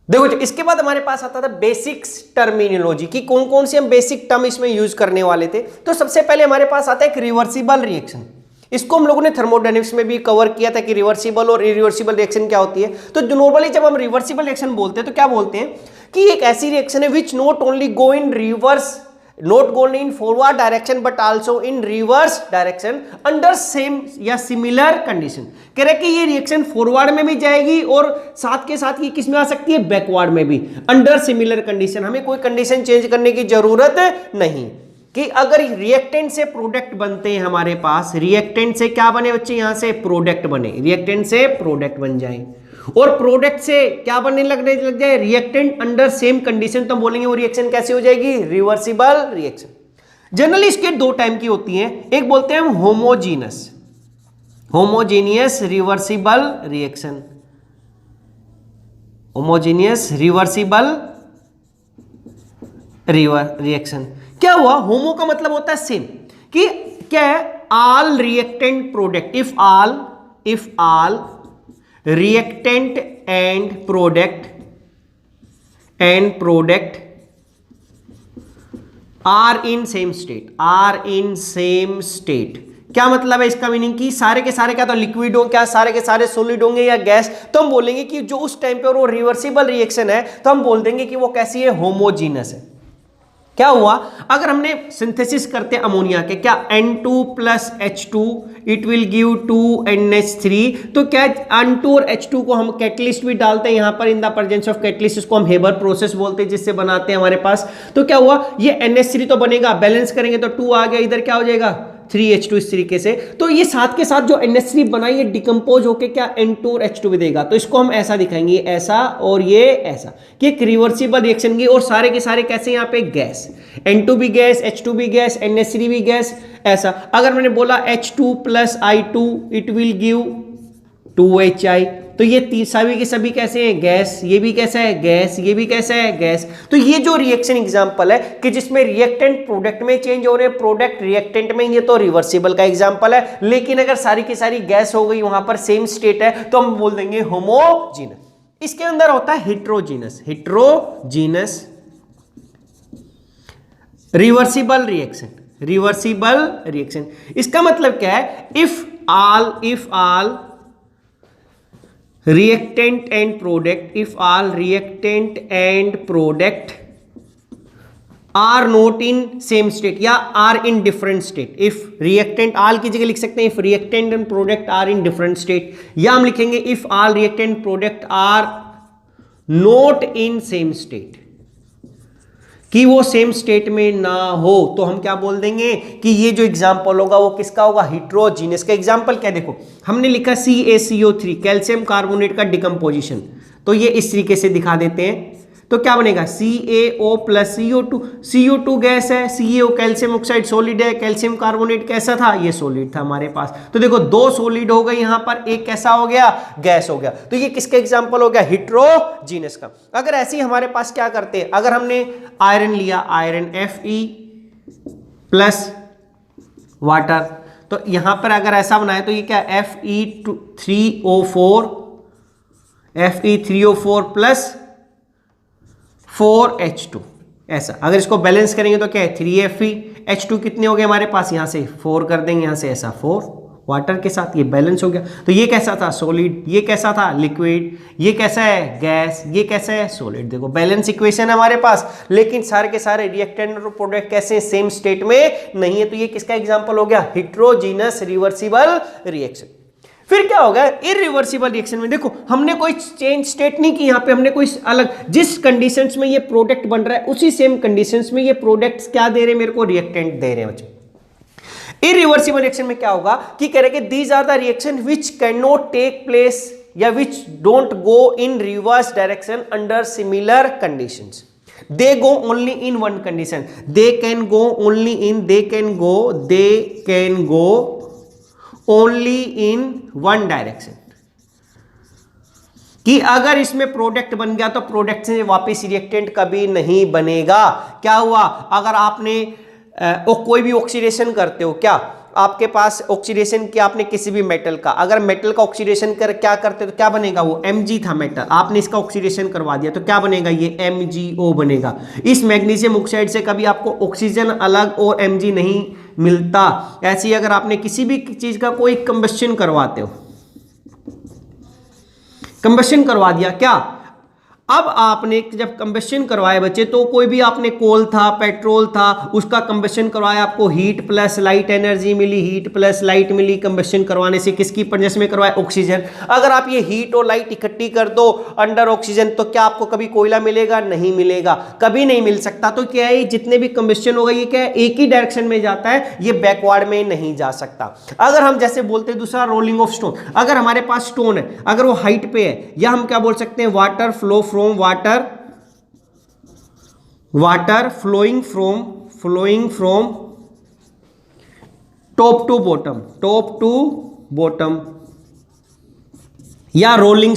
देखो इसके बाद हमारे पास आता था बेसिक्स टर्मिनोलॉजी, की कौन कौन सी हम बेसिक टर्म इसमें यूज करने वाले थे। तो सबसे पहले हमारे पास आता है एक रिवर्सिबल रिएक्शन। इसको हम लोगों ने थर्मोडायनेमिक्स में भी कवर किया था कि रिवर्सिबल और इरिवर्सिबल रिएक्शन क्या होती है। तो नॉर्मली जब हम रिवर्सिबल रिएक्शन बोलते हैं तो क्या बोलते हैं कि एक ऐसी रिएक्शन है which not only go in reverse, not go in forward direction but also in reverse direction under same या सिमिलर कंडीशन। कह रहे कि ये रिएक्शन फॉरवर्ड में भी जाएगी और साथ के साथ ये किस में आ सकती है, बैकवर्ड में भी, अंडर सिमिलर कंडीशन। हमें कोई कंडीशन चेंज करने की जरूरत नहीं, कि अगर रिएक्टेंट से प्रोडक्ट बनते हैं हमारे पास, रिएक्टेंट से क्या बने बच्चे, यहां से प्रोडक्ट बने, रिएक्टेंट से प्रोडक्ट बन जाए, और प्रोडक्ट से क्या बनने लग जाए, रिएक्टेंट अंडर सेम कंडीशन, तो हम बोलेंगे वो रिएक्शन कैसी हो जाएगी, रिवर्सिबल रिएक्शन। जनरली इसके दो टाइप की होती हैं, एक बोलते हैं हम homogeneous reversible reaction, homogeneous reversible reaction. क्या हुआ, होमो का मतलब होता है सेम, कि क्या है, all reactant product, if all reactant and product are in same state, क्या मतलब है इसका मीनिंग, कि सारे के सारे क्या तो लिक्विड हो, क्या सारे के सारे सॉलिड होंगे या गैस, तो हम बोलेंगे कि जो उस टाइम पे वो रिवर्सिबल रिएक्शन है तो हम बोल देंगे कि वो कैसी है, होमोजीनस है। क्या हुआ, अगर हमने सिंथेसिस करते हैं अमोनिया के, क्या N2 plus H2 it will give 2NH3, तो क्या N2 और H2 को हम कैटलिस्ट भी डालते हैं यहां पर, in the presence of catalyst, इसको हम हेबर प्रोसेस बोलते हैं, जिससे बनाते हैं हमारे पास। तो क्या हुआ, ये NH3 तो बनेगा, बैलेंस करेंगे तो 2 आ गया, इधर क्या हो जाएगा, 3H2 इस तरीके से। तो ये साथ के साथ जो NH3 बना ये डिकम्पोज होके क्या N2 और H2 भी देगा। तो इसको हम ऐसा दिखाएंगे, ऐसा और ये ऐसा, कि एक रिवर्सिबल रिएक्शन की, और सारे के सारे कैसे यहाँ पे गैस, N2 भी गैस, H2 भी गैस, NH3 भी गैस, ऐसा। अगर मैंने बोला H2 + I2 it will give 2HI, तो ये सभी के सभी कैसे हैं, गैस, ये भी कैसा है गैस, ये भी कैसा है गैस। तो ये जो रिएक्शन एग्जांपल है कि जिसमें रिएक्टेंट प्रोडक्ट में चेंज हो रहे हैं, प्रोडक्ट रिएक्टेंट में, ये तो रिवर्सिबल का एग्जांपल है। लेकिन अगर सारी की सारी गैस हो गई, वहां पर सेम स्टेट है, तो हम बोल देंगे होमोजीनस। इसके अंदर होता है heterogeneous, heterogeneous reversible reaction, reversible reaction. इसका मतलब क्या है, if all reactant and product, if all reactant and product are not in same state या are in different state, if reactant all की जगह लिख सकते हैं if reactant and product are in different state, या हम लिखेंगे if all reactant product are not in same state, कि वो सेम स्टेट में ना हो, तो हम क्या बोल देंगे कि ये जो एग्जांपल होगा वो किसका होगा, हेट्रोजीनस का। एग्जांपल क्या, देखो हमने लिखा CaCO3 कैल्शियम कार्बोनेट का डिकम्पोजिशन, तो ये इस तरीके से दिखा देते हैं। तो क्या बनेगा, CaO + CO2, CO2 गैस है, CaO कैल्शियम ऑक्साइड सॉलिड है, कैल्शियम कार्बोनेट कैसा था, ये सॉलिड था हमारे पास। तो देखो दो सॉलिड हो गए यहाँ पर, एक कैसा हो गया, गैस हो गया। तो ये किसका एग्जांपल हो गया, हेट्रोजीनस का। अगर ऐसे ही हमारे पास क्या करते हैं, अगर हमने आयरन लिया, आयरन Fe + वाटर, तो यहां पर अगर ऐसा बनाए तो ये क्या Fe3O4 + 4H2, ऐसा। अगर इसको बैलेंस करेंगे तो क्या है 3Fe, H2 कितने हो गए हमारे पास, यहां से 4 कर देंगे, यहां से ऐसा 4 वाटर के साथ, ये बैलेंस हो गया। तो ये कैसा था, सॉलिड, ये कैसा था, लिक्विड, ये कैसा है, गैस, ये कैसा है, सॉलिड। देखो बैलेंस इक्वेशन है हमारे पास, लेकिन सारे के सारे रिएक्टेंट और प्रोडक्ट कैसे सेम स्टेट में नहीं है। तो ये किसका एग्जांपल हो गया, हेट्रोजीनस रिवर्सिबल रिएक्शन। फिर क्या होगा, इरिवर्सिबल रिएक्शन में देखो हमने कोई चेंज स्टेट नहीं की, यहां पे हमने कोई अलग, जिस कंडीशंस में ये प्रोडक्ट बन रहा है उसी सेम कंडीशंस में ये प्रोडक्ट्स क्या दे रहे हैं, मेरे को रिएक्टेंट दे रहे हैं बच्चों। इरिवर्सिबल रिएक्शन में क्या होगा कि कह रहे कि these are the reaction which can not take place या which don't go in reverse direction under similar conditions. They go only in one condition. They can go only in one direction. कि अगर इसमें product बन गया तो product से वापस reactant कभी नहीं बनेगा। क्या हुआ, अगर आपने कोई भी ऑक्सीडेशन करते हो, क्या आपके पास ऑक्सीडेशन किया आपने किसी भी मेटल का, अगर मेटल का ऑक्सीडेशन कर क्या करते तो क्या बनेगा, वो Mg था मेटल, आपने इसका ऑक्सीडेशन करवा दिया तो क्या बनेगा, ये MgO बनेगा। इस मैग्नीशियम ऑक्साइड से कभी आपको ऑक्सीजन अलग और Mg नहीं मिलता। ऐसे ही अगर आपने किसी भी चीज का कोई कंबस्शन करवाते हो, कंबस्शन करवा दिया, क्या अब आपने जब कंबस्शन करवाए बच्चे, तो कोई भी आपने कोल था, पेट्रोल था, उसका कंबस्शन करवाया, आपको हीट प्लस लाइट एनर्जी मिली, हीट प्लस लाइट मिली कंबस्शन करवाने से, किसकी प्रेजेंस में करवाया, ऑक्सीजन। अगर आप ये हीट और लाइट इकट्ठी कर दो अंडर ऑक्सीजन, तो क्या आपको कभी कोयला मिलेगा, नहीं मिलेगा, कभी नहीं मिल सकता। तो क्या है, जितने भी कंबस्शन होगा ये क्या है, एक ही डायरेक्शन में जाता है, ये बैकवर्ड में नहीं जा सकता। अगर हम जैसे बोलते हैं दूसरा रोलिंग ऑफ स्टोन, अगर हमारे पास स्टोन है, अगर वो हाइट पे है, या हम क्या बोल सकते हैं, water flow from water flowing from top to bottom, या रोलिंग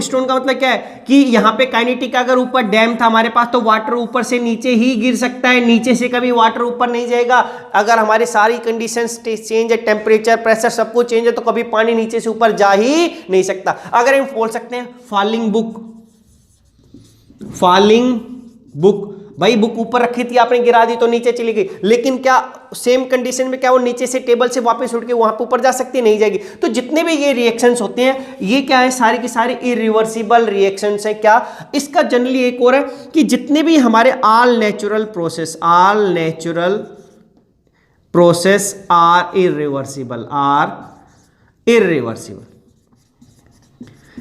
स्टोन का मतलब क्या है कि यहां पे काइनेटिक, अगर ऊपर डैम था हमारे पास तो वाटर ऊपर से नीचे ही गिर सकता है, नीचे से कभी वाटर ऊपर नहीं जाएगा। अगर हमारी सारी कंडीशंस चेंज है, टेम्परेचर, प्रेशर सब कुछ चेंज है, तो कभी पानी नीचे से ऊपर जा ही नहीं सकता। अगर हम बोल सकते हैं फॉलिंग बुक, भाई बुक ऊपर रखी थी आपने, गिरा दी तो नीचे चली गई, लेकिन क्या सेम कंडीशन में क्या वो नीचे से टेबल से वापस उठ के वहां पे ऊपर जा सकती है, नहीं जाएगी। तो जितने भी ये रिएक्शंस होते हैं ये क्या है, सारे के सारे इरिवर्सिबल रिएक्शंस हैं। क्या इसका जनरली एक और है कि जितने भी हमारे all natural process are irreversible,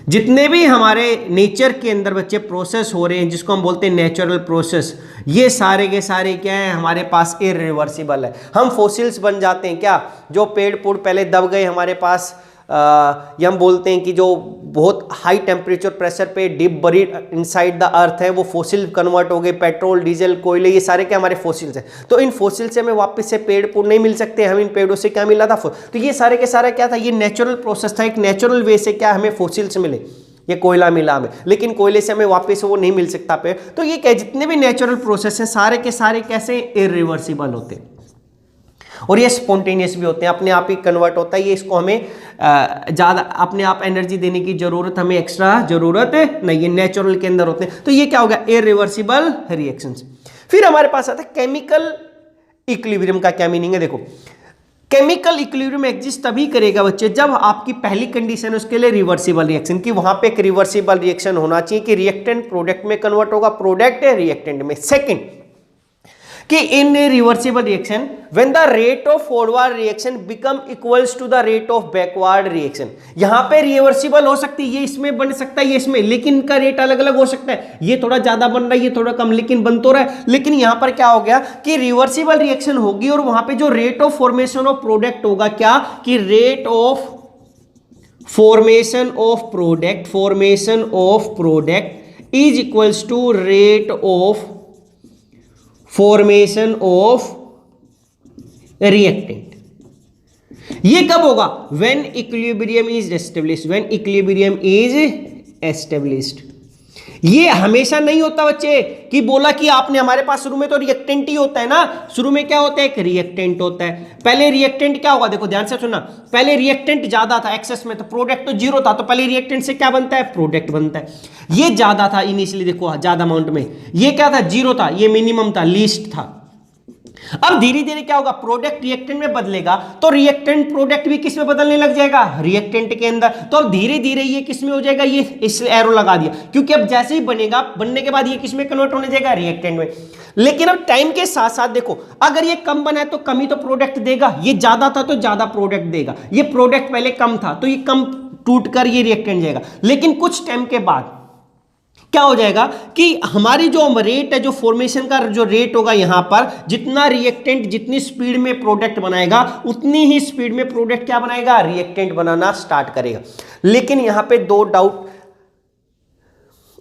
जितने भी हमारे नेचर के अंदर बच्चे प्रोसेस हो रहे हैं जिसको हम बोलते हैं नेचुरल प्रोसेस, ये सारे के सारे क्या है हमारे पास इरिवर्सिबल है। हम फोसिल्स बन जाते हैं क्या, जो पेड़ पुड़ पहले दब गए हमारे पास, ये हम बोलते हैं कि जो बहुत हाई टेम्परेचर प्रेशर पे deep buried inside the earth है वो फोसिल कन्वर्ट हो गए, पेट्रोल डीजल कोयले ये सारे क्या हमारे फोसिल्स हैं। तो इन फोसिल से हमें वापस से पेड़ पुड़ नहीं मिल सकते, हम इन पेड़ों से क्या मिला था, तो ये सारे के सारा क्या था, ये नेचुरल प्रोसेस था, एक नेचुरल वे से क्या हमें फोसिल्स मिले, ये कोयला मिला हमें, लेकिन कोयले से हमें वापस वो नहीं मिल सकता पेड़। तो ये क्या जितने भी नेचुरल प्रोसेस हैं सारे के सारे कैसे इरिवर्सिबल होते हैं और ये स्पॉन्टेनियस भी होते हैं, अपने आप ही कन्वर्ट होता है। ये इसको हमें ज़्यादा अपने आप एनर्जी देने की जरूरत हमें एक्स्ट्रा जरूरत नहीं, ये नेचुरल के अंदर होते हैं। तो ये क्या होगा, इरिवर्सिबल रिएक्शंस। फिर हमारे पास आता है केमिकल इक्विलिब्रियम का क्या मीनिंग है। देखो केमिकल इक्विलिब्रियम एग्जिस्ट तभी करेगा बच्चे जब आपकी पहली कंडीशन है उसके लिए रिवर्सिबल रिएक्शन की, वहां पे एक रिवर्सिबल रिएक्शन होना चाहिए कि रिएक्टेंट प्रोडक्ट में कन्वर्ट होगा, प्रोडक्ट रिएक्टेंट में। सेकंड कि in reversible reaction when the rate of forward reaction become equals to the rate of backward reaction. यहां पे रिवर्सिबल हो सकती है, ये इसमें बन सकता है, ये इसमें, लेकिन इनका रेट अलग अलग हो सकता है, ये थोड़ा ज्यादा बन रहा है, ये थोड़ा कम, लेकिन बन तो रहा है। लेकिन यहां पर क्या हो गया कि रिवर्सिबल रिएक्शन होगी और वहां पे जो rate of formation of product होगा क्या, कि rate of formation of product is equals to rate of formation of reactant. ये कब होगा, when equilibrium is established, when equilibrium is established. ये हमेशा नहीं होता बच्चे कि बोला कि आपने हमारे पास शुरू में तो रिएक्टेंट ही होता है ना, शुरू में क्या होता है, एक रिएक्टेंट होता है। पहले रिएक्टेंट क्या होगा, देखो ध्यान से सुनना, पहले रिएक्टेंट ज्यादा था एक्सेस में, तो प्रोडक्ट तो जीरो था, तो पहले रिएक्टेंट से क्या बनता है, प्रोडक्ट बनता है। ये ज्यादा था इनिशियली, देखो ज्यादा अमाउंट में, ये क्या था, जीरो था, ये मिनिमम था, लीस्ट था। अब धीरे धीरे क्या होगा, प्रोडक्ट रिएक्टेंट में बदलेगा, तो रिएक्टेंट प्रोडक्ट भी किस में बदलने लग जाएगा, रिएक्टेंट के अंदर। तो अब धीरे धीरे ये किस में हो जाएगा, ये इस एरो लगा दिया, क्योंकि अब जैसे ही बनेगा, बनने के बाद ये किस में कन्वर्ट होने जाएगा, रिएक्टेंट में। लेकिन अब टाइम के साथ साथ देखो, अगर ये कम बना है तो कम ही तो प्रोडक्ट देगा, ये ज्यादा था तो ज्यादा प्रोडक्ट देगा, ये प्रोडक्ट पहले कम था तो ये कम टूट कर ये रिएक्टेंट जाएगा। लेकिन कुछ टाइम के बाद क्या हो जाएगा कि हमारी जो रेट है, जो फॉर्मेशन का जो रेट होगा, यहां पर जितना रिएक्टेंट जितनी स्पीड में प्रोडक्ट बनाएगा उतनी ही स्पीड में प्रोडक्ट क्या बनाएगा, रिएक्टेंट बनाना स्टार्ट करेगा। लेकिन यहां पे दो डाउट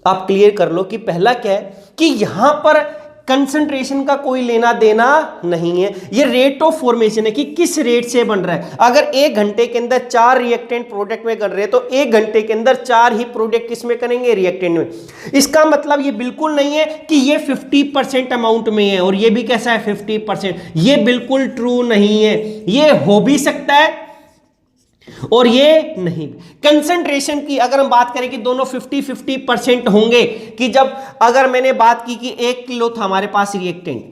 आप क्लियर कर लो कि पहला क्या है कि यहां पर कंसंट्रेशन का कोई लेना देना नहीं है, ये रेट ऑफ फॉर्मेशन है कि किस रेट से बन रहा है। अगर 1 घंटे के अंदर 4 रिएक्टेंट प्रोडक्ट में कर रहे हैं तो 1 घंटे के अंदर 4 ही प्रोडक्ट किस में करेंगे, रिएक्टेंट में। इसका मतलब ये बिल्कुल नहीं है कि ये 50% अमाउंट में है और ये भी कैसा है 50%, ये बिल्कुल ट्रू नहीं है। ये हो भी सकता है और ये नहीं। कंसंट्रेशन की अगर हम बात करें कि दोनों 50-50% होंगे, कि जब अगर मैंने बात की कि 1 किलो था हमारे पास रिएक्टेंट,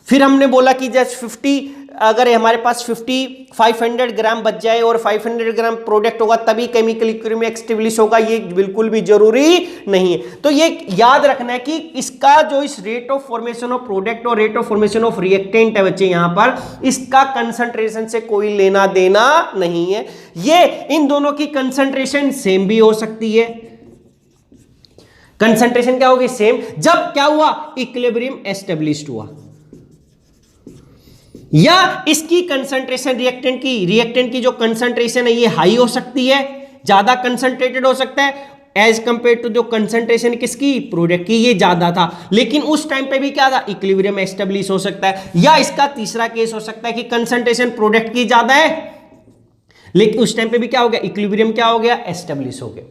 फिर हमने बोला कि जस्ट 50, अगर हमारे पास 500 ग्राम बच जाए और 500 ग्राम प्रोडक्ट होगा तभी केमिकल इक्विलिब्रियम एस्टेब्लिश होगा, ये बिल्कुल भी जरूरी नहीं है। तो ये याद रखना है कि इसका जो इस rate of formation of product और rate of formation of reactant है बच्चे, यहां पर इसका कंसंट्रेशन से कोई लेना देना नहीं है। ये इन दोनों की कंसंट्रेशन सेम भी हो सकती है। कंसंट्रेशन क्या होगी, सेम, जब क्या हुआ, इक्विलिब्रियम एस्टेब्लिश्ड हुआ, या इसकी कंसंट्रेशन रिएक्टेंट की जो कंसंट्रेशन है ये हाई हो सकती है, ज्यादा कंसंट्रेटेड हो सकता है एज कंपेयर टू जो कंसंट्रेशन किसकी, प्रोडक्ट की, ये ज्यादा था। लेकिन उस टाइम पे भी क्या था, इक्विलिब्रियम एस्टेब्लिश हो सकता है। या इसका तीसरा केस हो सकता है कि कंसंट्रेशन प्रोडक्ट की ज्यादा है लेकिन उस टाइम पे भी क्या हो गया, इक्विलिब्रियम क्या हो गया, एस्टेब्लिश हो गया।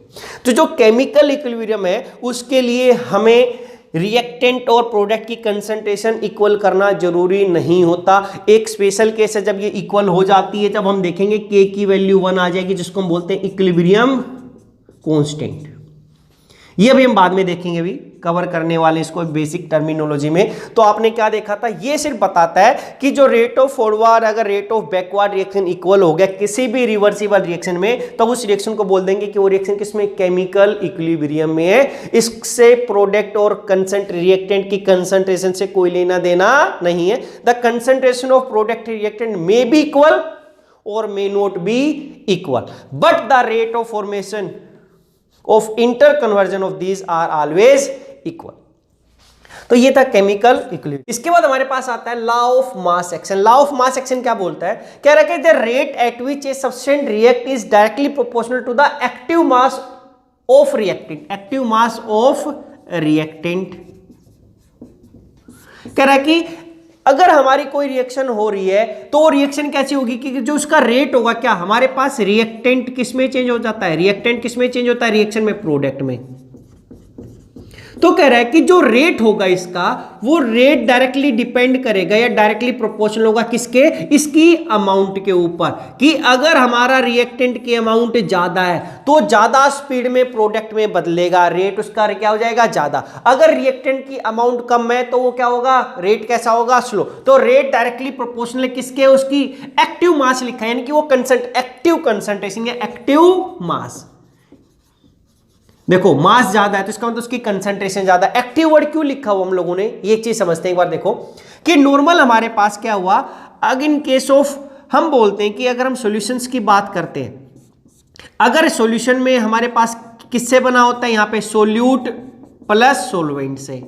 तो जो केमिकल इक्विलिब्रियम है उसके लिए हमें रिएक्टेंट और प्रोडक्ट की कंसंट्रेशन इक्वल करना जरूरी नहीं होता। एक स्पेशल केस है जब ये इक्वल हो जाती है, जब हम देखेंगे के की वैल्यू 1 आ जाएगी, जिसको हम बोलते हैं इक्विलिब्रियम कांस्टेंट। ये अभी हम बाद में देखेंगे, अभी कवर करने वाले इसको बेसिक टर्मिनोलॉजी में। तो आपने क्या देखा था, ये सिर्फ बताता है कि जो रेट ऑफ फॉरवर्ड अगर rate of backward reaction equal हो गया किसी भी रिवर्सिबल रिएक्शन में, तो उस रिएक्शन को बोल देंगे कि वो रिएक्शन किसमें, केमिकल इक्विलिब्रियम में है। इससे प्रोडक्ट और रिएक्टेंट की कंसंट्रेशन से कोई लेना देना नहीं है। The concentration of product reactant may be equal और may not be equal, but the rate of formation of interconversion of these are always equal. तो ये था केमिकल इक्विलिब्रियम। इसके बाद हमारे पास आता है law of mass action. Law of mass action क्या बोलता है, कह रहा है कि the rate at which a substance react is directly proportional to the active mass of reactant. Active mass of reactant कह रहा है कि अगर हमारी कोई रिएक्शन हो रही है तो रिएक्शन कैसी होगी कि जो उसका रेट होगा, क्या हमारे पास रिएक्टेंट किस में चेंज हो जाता है, रिएक्टेंट किस में चेंज होता है, रिएक्शन में, प्रोडक्ट में। तो कह रहा है कि जो रेट होगा इसका, वो रेट डायरेक्टली डिपेंड करेगा या डायरेक्टली प्रोपोर्शनल होगा किसके, इसकी अमाउंट के ऊपर, कि अगर हमारा रिएक्टेंट की अमाउंट ज्यादा है तो ज्यादा स्पीड में प्रोडक्ट में बदलेगा, रेट उसका क्या हो जाएगा, ज्यादा। अगर रिएक्टेंट की अमाउंट कम है तो वो क्या होगा, रेट कैसा होगा, स्लो। तो रेट डायरेक्टली प्रोपोर्शनल किसके, उसकी एक्टिव मास लिखा है, यानी कि वो एक्टिव कंसंट्रेशन या एक्टिव मास। देखो मास ज्यादा है तो इसका मतलब उसकी कंसंट्रेशन ज्यादा। एक्टिव वर्ड क्यों लिखा हुआ हम लोगों ने, ये चीज समझते हैं एक बार। देखो कि नॉर्मल हमारे पास क्या हुआ, अगर इन केस ऑफ हम बोलते हैं कि अगर हम सॉल्यूशंस की बात करते हैं, अगर सॉल्यूशन में हमारे पास किससे बना होता है, यहां पे सोल्यूट प्लस सोलवेंट से।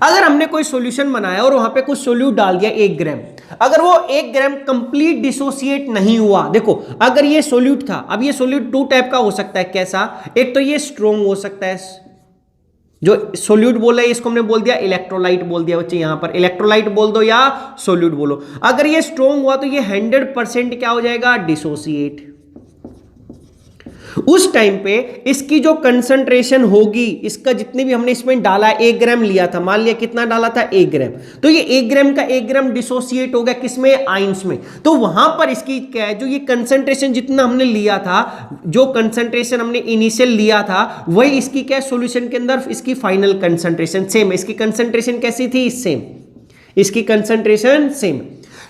अगर हमने कोई सॉल्यूशन बनाया और वहां पे कुछ सोल्यूट डाल दिया 1 ग्राम, अगर वो 1 ग्राम कंप्लीट डिसोसिएट नहीं हुआ, देखो अगर ये सोल्यूट था, अब ये सोल्यूट 2 टाइप का हो सकता है, कैसा, एक तो ये स्ट्रोंग हो सकता है, जो सोल्यूट बोला है इसको हमने बोल दिया इलेक्ट्रोलाइट बोल दिया बच्चे, यहां पर इलेक्ट्रोलाइट बोल दो या सोल्यूट बोलो। अगर ये स्ट्रोंग हुआ तो ये 100% क्या हो जाएगा, डिसोसिएट। उस टाइम पे इसकी जो कंसंट्रेशन होगी, इसका जितने भी हमने इसमें डाला, 1 ग्राम लिया था, मान लिया कितना डाला था, 1 ग्राम, तो ये 1 ग्राम का 1 ग्राम डिसोसिएट हो गया किसमें, आयंस में। तो वहां पर इसकी क्या है, जो ये कंसंट्रेशन जितना हमने लिया था, जो कंसंट्रेशन हमने इनिशियल लिया था, वही इसकी क्या है, सॉल्यूशन के अंदर इसकी फाइनल कंसंट्रेशन सेम है। इसकी कंसंट्रेशन कैसी थी, सेम, इसकी कंसंट्रेशन सेम।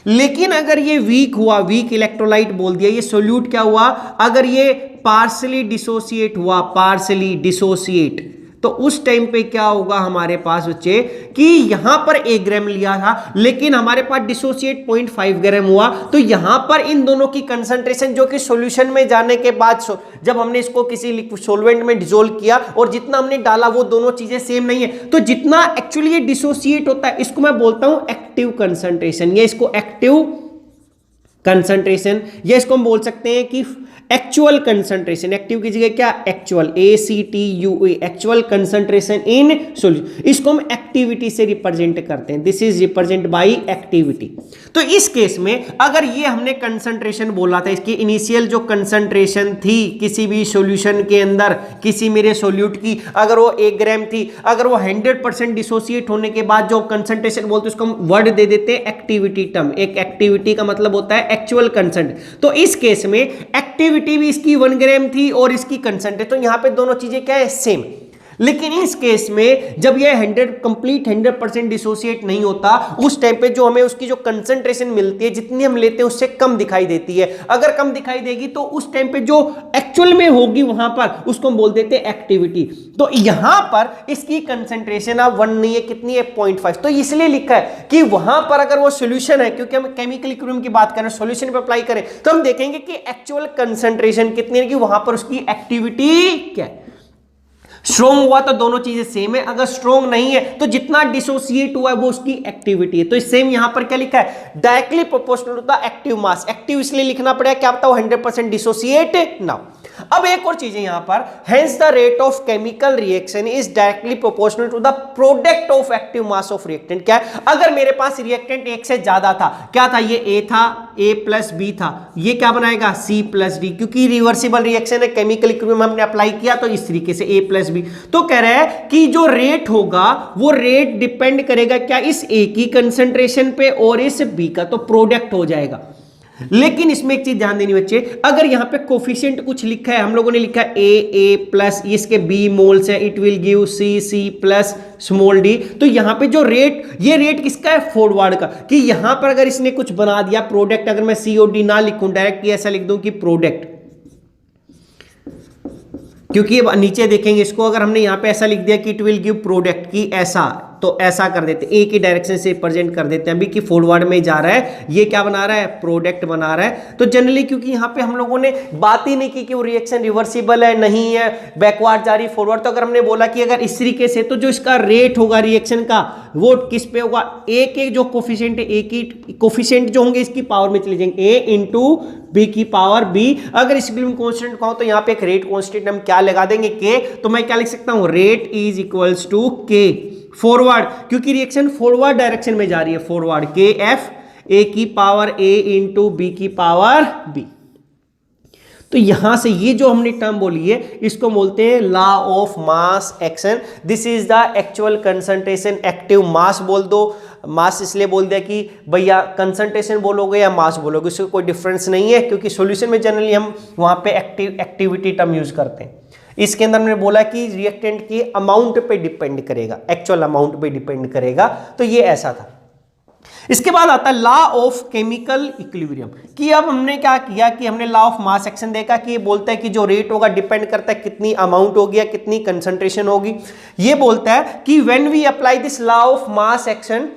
लेकिन अगर ये वीक हुआ, वीक इलेक्ट्रोलाइट बोल दिया, ये सोल्यूट क्या हुआ, अगर ये पार्शली डिसोसिएट हुआ, पार्शली डिसोसिएट, तो उस टाइम पे क्या होगा हमारे पास बच्चे, कि यहां पर 1 ग्राम लिया था लेकिन हमारे पास डिसोसिएट 0.5 ग्राम हुआ। तो यहां पर इन दोनों की कंसंट्रेशन जो कि सॉल्यूशन में जाने के बाद जब हमने इसको किसी सॉल्वेंट में डिसोल्व किया और जितना हमने डाला वो दोनों चीजें सेम नहीं है, तो जितना एक्चुअली ये डिसोसिएट होता है इसको मैं बोलता हूं एक्टिव कंसंट्रेशन, या इसको एक्टिव कंसंट्रेशन, या इसको हम बोल सकते हैं कि एक्चुअल कंसंट्रेशन। एक्टिव की जगह क्या, actual, ACTUE, actual concentration in solution. इसको हम एक्टिविटी से रिप्रेजेंट करते हैं, this is represent by activity. तो इस केस में अगर ये हमने कंसंट्रेशन बोला था, इसकी इनिशियल जो कंसंट्रेशन थी किसी भी सॉल्यूशन के अंदर, किसी मेरे सोल्यूट की, अगर वो 1 ग्राम थी, अगर वो 100% डिसोसिएट होने के बाद जो कंसंट्रेशन बोलते हैं उसको हम वर्ड दे देते हैं एक्टिविटी टर्म। एक एक्टिविटी का मतलब होता है एक्चुअल कंसंट। तो इस केस में एक्टिविटी भी इसकी 1 ग्राम थी और इसकी कंसंट्रेशन, तो यहां पे दोनों चीजें क्या है, सेम। लेकिन इस केस में जब ये 100% डिसोसिएट नहीं होता, उस टाइम पे जो हमें उसकी जो कंसंट्रेशन मिलती है, जितनी हम लेते हैं उससे कम दिखाई देती है। अगर कम दिखाई देगी तो उस टाइम पे जो एक्चुअल में होगी वहां पर उसको हम बोल देते हैं एक्टिविटी। तो यहां पर इसकी कंसंट्रेशन अब 1 नहीं है, कितनी है, 0.5। तो इसलिए लिखा है कि वहां पर अगर वो सॉल्यूशन है, क्योंकि हम केमिकल इक्विलिब्रियम की बात करें, सॉल्यूशन पे अप्लाई करें, तो हम देखेंगे कि एक्चुअल कंसंट्रेशन कितनी है, कि वहां पर उसकी एक्टिविटी क्या है। स्ट्रोंग हुआ तो दोनों चीजें सेम है, अगर स्ट्रोंग नहीं है तो जितना डिसोसिएट हुआ है वो उसकी एक्टिविटी है। तो सेम यहां पर क्या लिखा है, directly proportional to the active mass. Active इसलिए लिखना पड़ेगा, क्या बताओ, 100% डिसोसिएट ना। अब एक और चीज है यहां पर, hence the rate of chemical reaction is directly proportional to the product of active mass of reactant. क्या है, अगर मेरे पास रिएक्टेंट 1 से ज्यादा था, क्या था, ये A था, A प्लस B था, ये क्या बनाएगा, C प्लस D, क्योंकि रिवर्सिबल रिएक्शन है, केमिकल इक्विलिब्रियम हमने अप्लाई किया तो इस तरीके से A प्लस B। तो कह रहा है कि जो रेट होगा वो रेट डिपेंड करेगा क्या, इस A की कंसंट्रेशन पे और इस B का, तो प्रोडक्ट हो जाएगा। लेकिन इसमें एक चीज ध्यान देनी बच्चे, अगर यहां पे कोफिशिएंट कुछ लिखा है, हम लोगों ने लिखा है A प्लस, इसके B मोल्स है, it will give C plus small d, तो यहां पे जो रेट, ये रेट किसका है, फॉरवर्ड का, कि यहां पर अगर इसने कुछ बना दिया प्रोडक्ट, अगर मैं C और D ना लिखूं, डायरेक्ट ऐसा लिख दूं कि प्रोडक्ट, क्योंकि अब नीचे देखेंगे इसको, अगर हमने यहां पे ऐसा लिख दिया कि इट विल गिव प्रोडक्ट, की ऐसा तो ऐसा कर देते हैं, ए की डायरेक्शन से रिप्रेजेंट कर देते हैं अभी कि फॉरवर्ड में जा रहा है, ये क्या बना रहा है, प्रोडक्ट बना रहा है। तो जनरली क्योंकि यहाँ पे हम लोगों ने बात ही नहीं की कि वो रिएक्शन रिवर्सिबल है नहीं है, बैकवर्ड जा रही फॉरवर्ड, तो अगर हमने बोला कि अगर इस तरीके से, तो जो इसका रेट होगा रिएक्शन का वो किस पे होगा, ए के जो कोफिशिएंट है, ए की कोफिशिएंट जो होंगे इसकी पावर में चले जाएंगे, ए इंटू बी की पावर बी। अगर इक्विलिब्रियम कांस्टेंट कहूं तो यहाँ पे एक रेट कांस्टेंट हम क्या लगा देंगे, के, तो मैं क्या लिख सकता हूं, रेट इज इक्वल्स टू के फॉरवर्ड, क्योंकि रिएक्शन फॉरवर्ड डायरेक्शन में जा रही है, फॉरवर्ड के एफ ए की पावर ए इंटू बी की पावर बी। तो यहां से ये जो हमने टर्म बोली है इसको बोलते हैं law of mass action. This is the actual concentration, active mass बोल दो, मास इसलिए बोल दिया कि भैया कंसंट्रेशन बोलोगे या मास बोलोगे उससे कोई डिफरेंस नहीं है, क्योंकि सॉल्यूशन में जनरली हम वहां पे एक्टिविटी टर्म यूज करते हैं। इसके अंदर मैंने बोला कि रिएक्टेंट की अमाउंट पे डिपेंड करेगा, एक्चुअल अमाउंट पे डिपेंड करेगा, तो ये ऐसा था। इसके बाद आता है लॉ ऑफ केमिकल इक्विलिब्रियम, कि अब हमने क्या किया कि हमने लॉ ऑफ मास एक्शन देखा कि ये बोलता है कि जो रेट होगा डिपेंड करता है कितनी अमाउंट होगी या कितनी कंसंट्रेशन होगी। ये बोलता है कि when we apply this law of mass action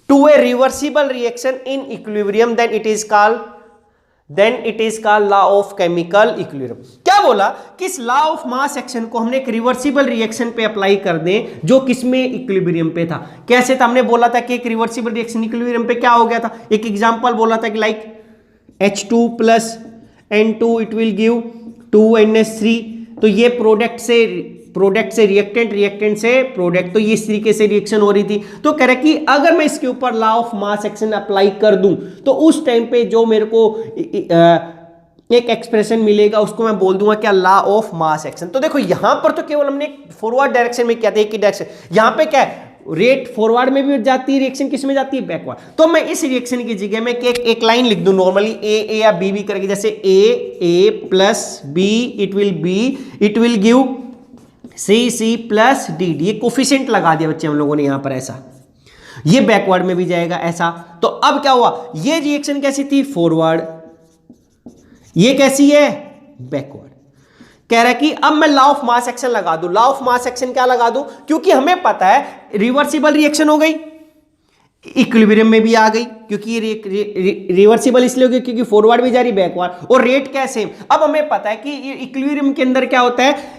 to a reversible reaction in equilibrium then it is called law of chemical equilibrium. क्या बोला कि इस लॉ ऑफ मास एक्शन को हमने एक रिवर्सिबल रिएक्शन पे अप्लाई कर दें जो किसमें, इक्विलिब्रियम पे था। कैसे था, हमने बोला था कि एक रिवर्सिबल रिएक्शन इक्विलिब्रियम पे क्या हो गया था, एक एग्जांपल बोला था कि like H2 plus N2 it will give 2NH3, तो ये प्रोडक्ट से रिएक्टेंट, रिएक्टेंट से प्रोडक्ट, तो ये इस तरीके से रिएक्शन हो रही थी। तो कह रहे कि अगर मैं इसके ऊपर law of mass action apply कर दूं तो उस टाइम पे जो मेरे को एक एक्सप्रेशन मिलेगा उसको मैं बोल दूंगा क्या, लॉ ऑफ मास एक्शन। तो देखो यहां पर तो केवल हमने फॉरवर्ड डायरेक्शन में किया था, एक ही डायरेक्शन, यहां पे क्या है, रेट फॉरवर्ड में भी जाती है, रिएक्शन किस में जाती है, बैकवर्ड। तो मैं इस रिएक्शन की जगह में एक लाइन लिख दूं नॉर्मली, ए या बी करके, जैसे A plus B it will give C plus D, ये कोफिशिएंट लगा दिया बच्चे हम लोगों ने यहां पर ऐसा, ये बैकवर्ड में भी जाएगा ऐसा। तो अब क्या हुआ, ये रिएक्शन कैसी थी, फॉरवर्ड, ये कैसी है, बैकवर्ड। कह रहा है कि अब मैं लॉ ऑफ मास एक्शन लगा दूं, लॉ ऑफ मास एक्शन क्या लगा दूं, क्योंकि हमें पता है रिवर्सिबल रिएक्शन हो गई, इक्विलिब्रियम में भी आ गई, क्योंकि ये रिवर्सिबल इसलिए हो गई क्योंकि फॉरवर्ड भी जा रही, बैकवर्ड, और रेट क्या सेम। अब हमें पता है कि इक्विलिब्रियम के अंदर क्या होता है,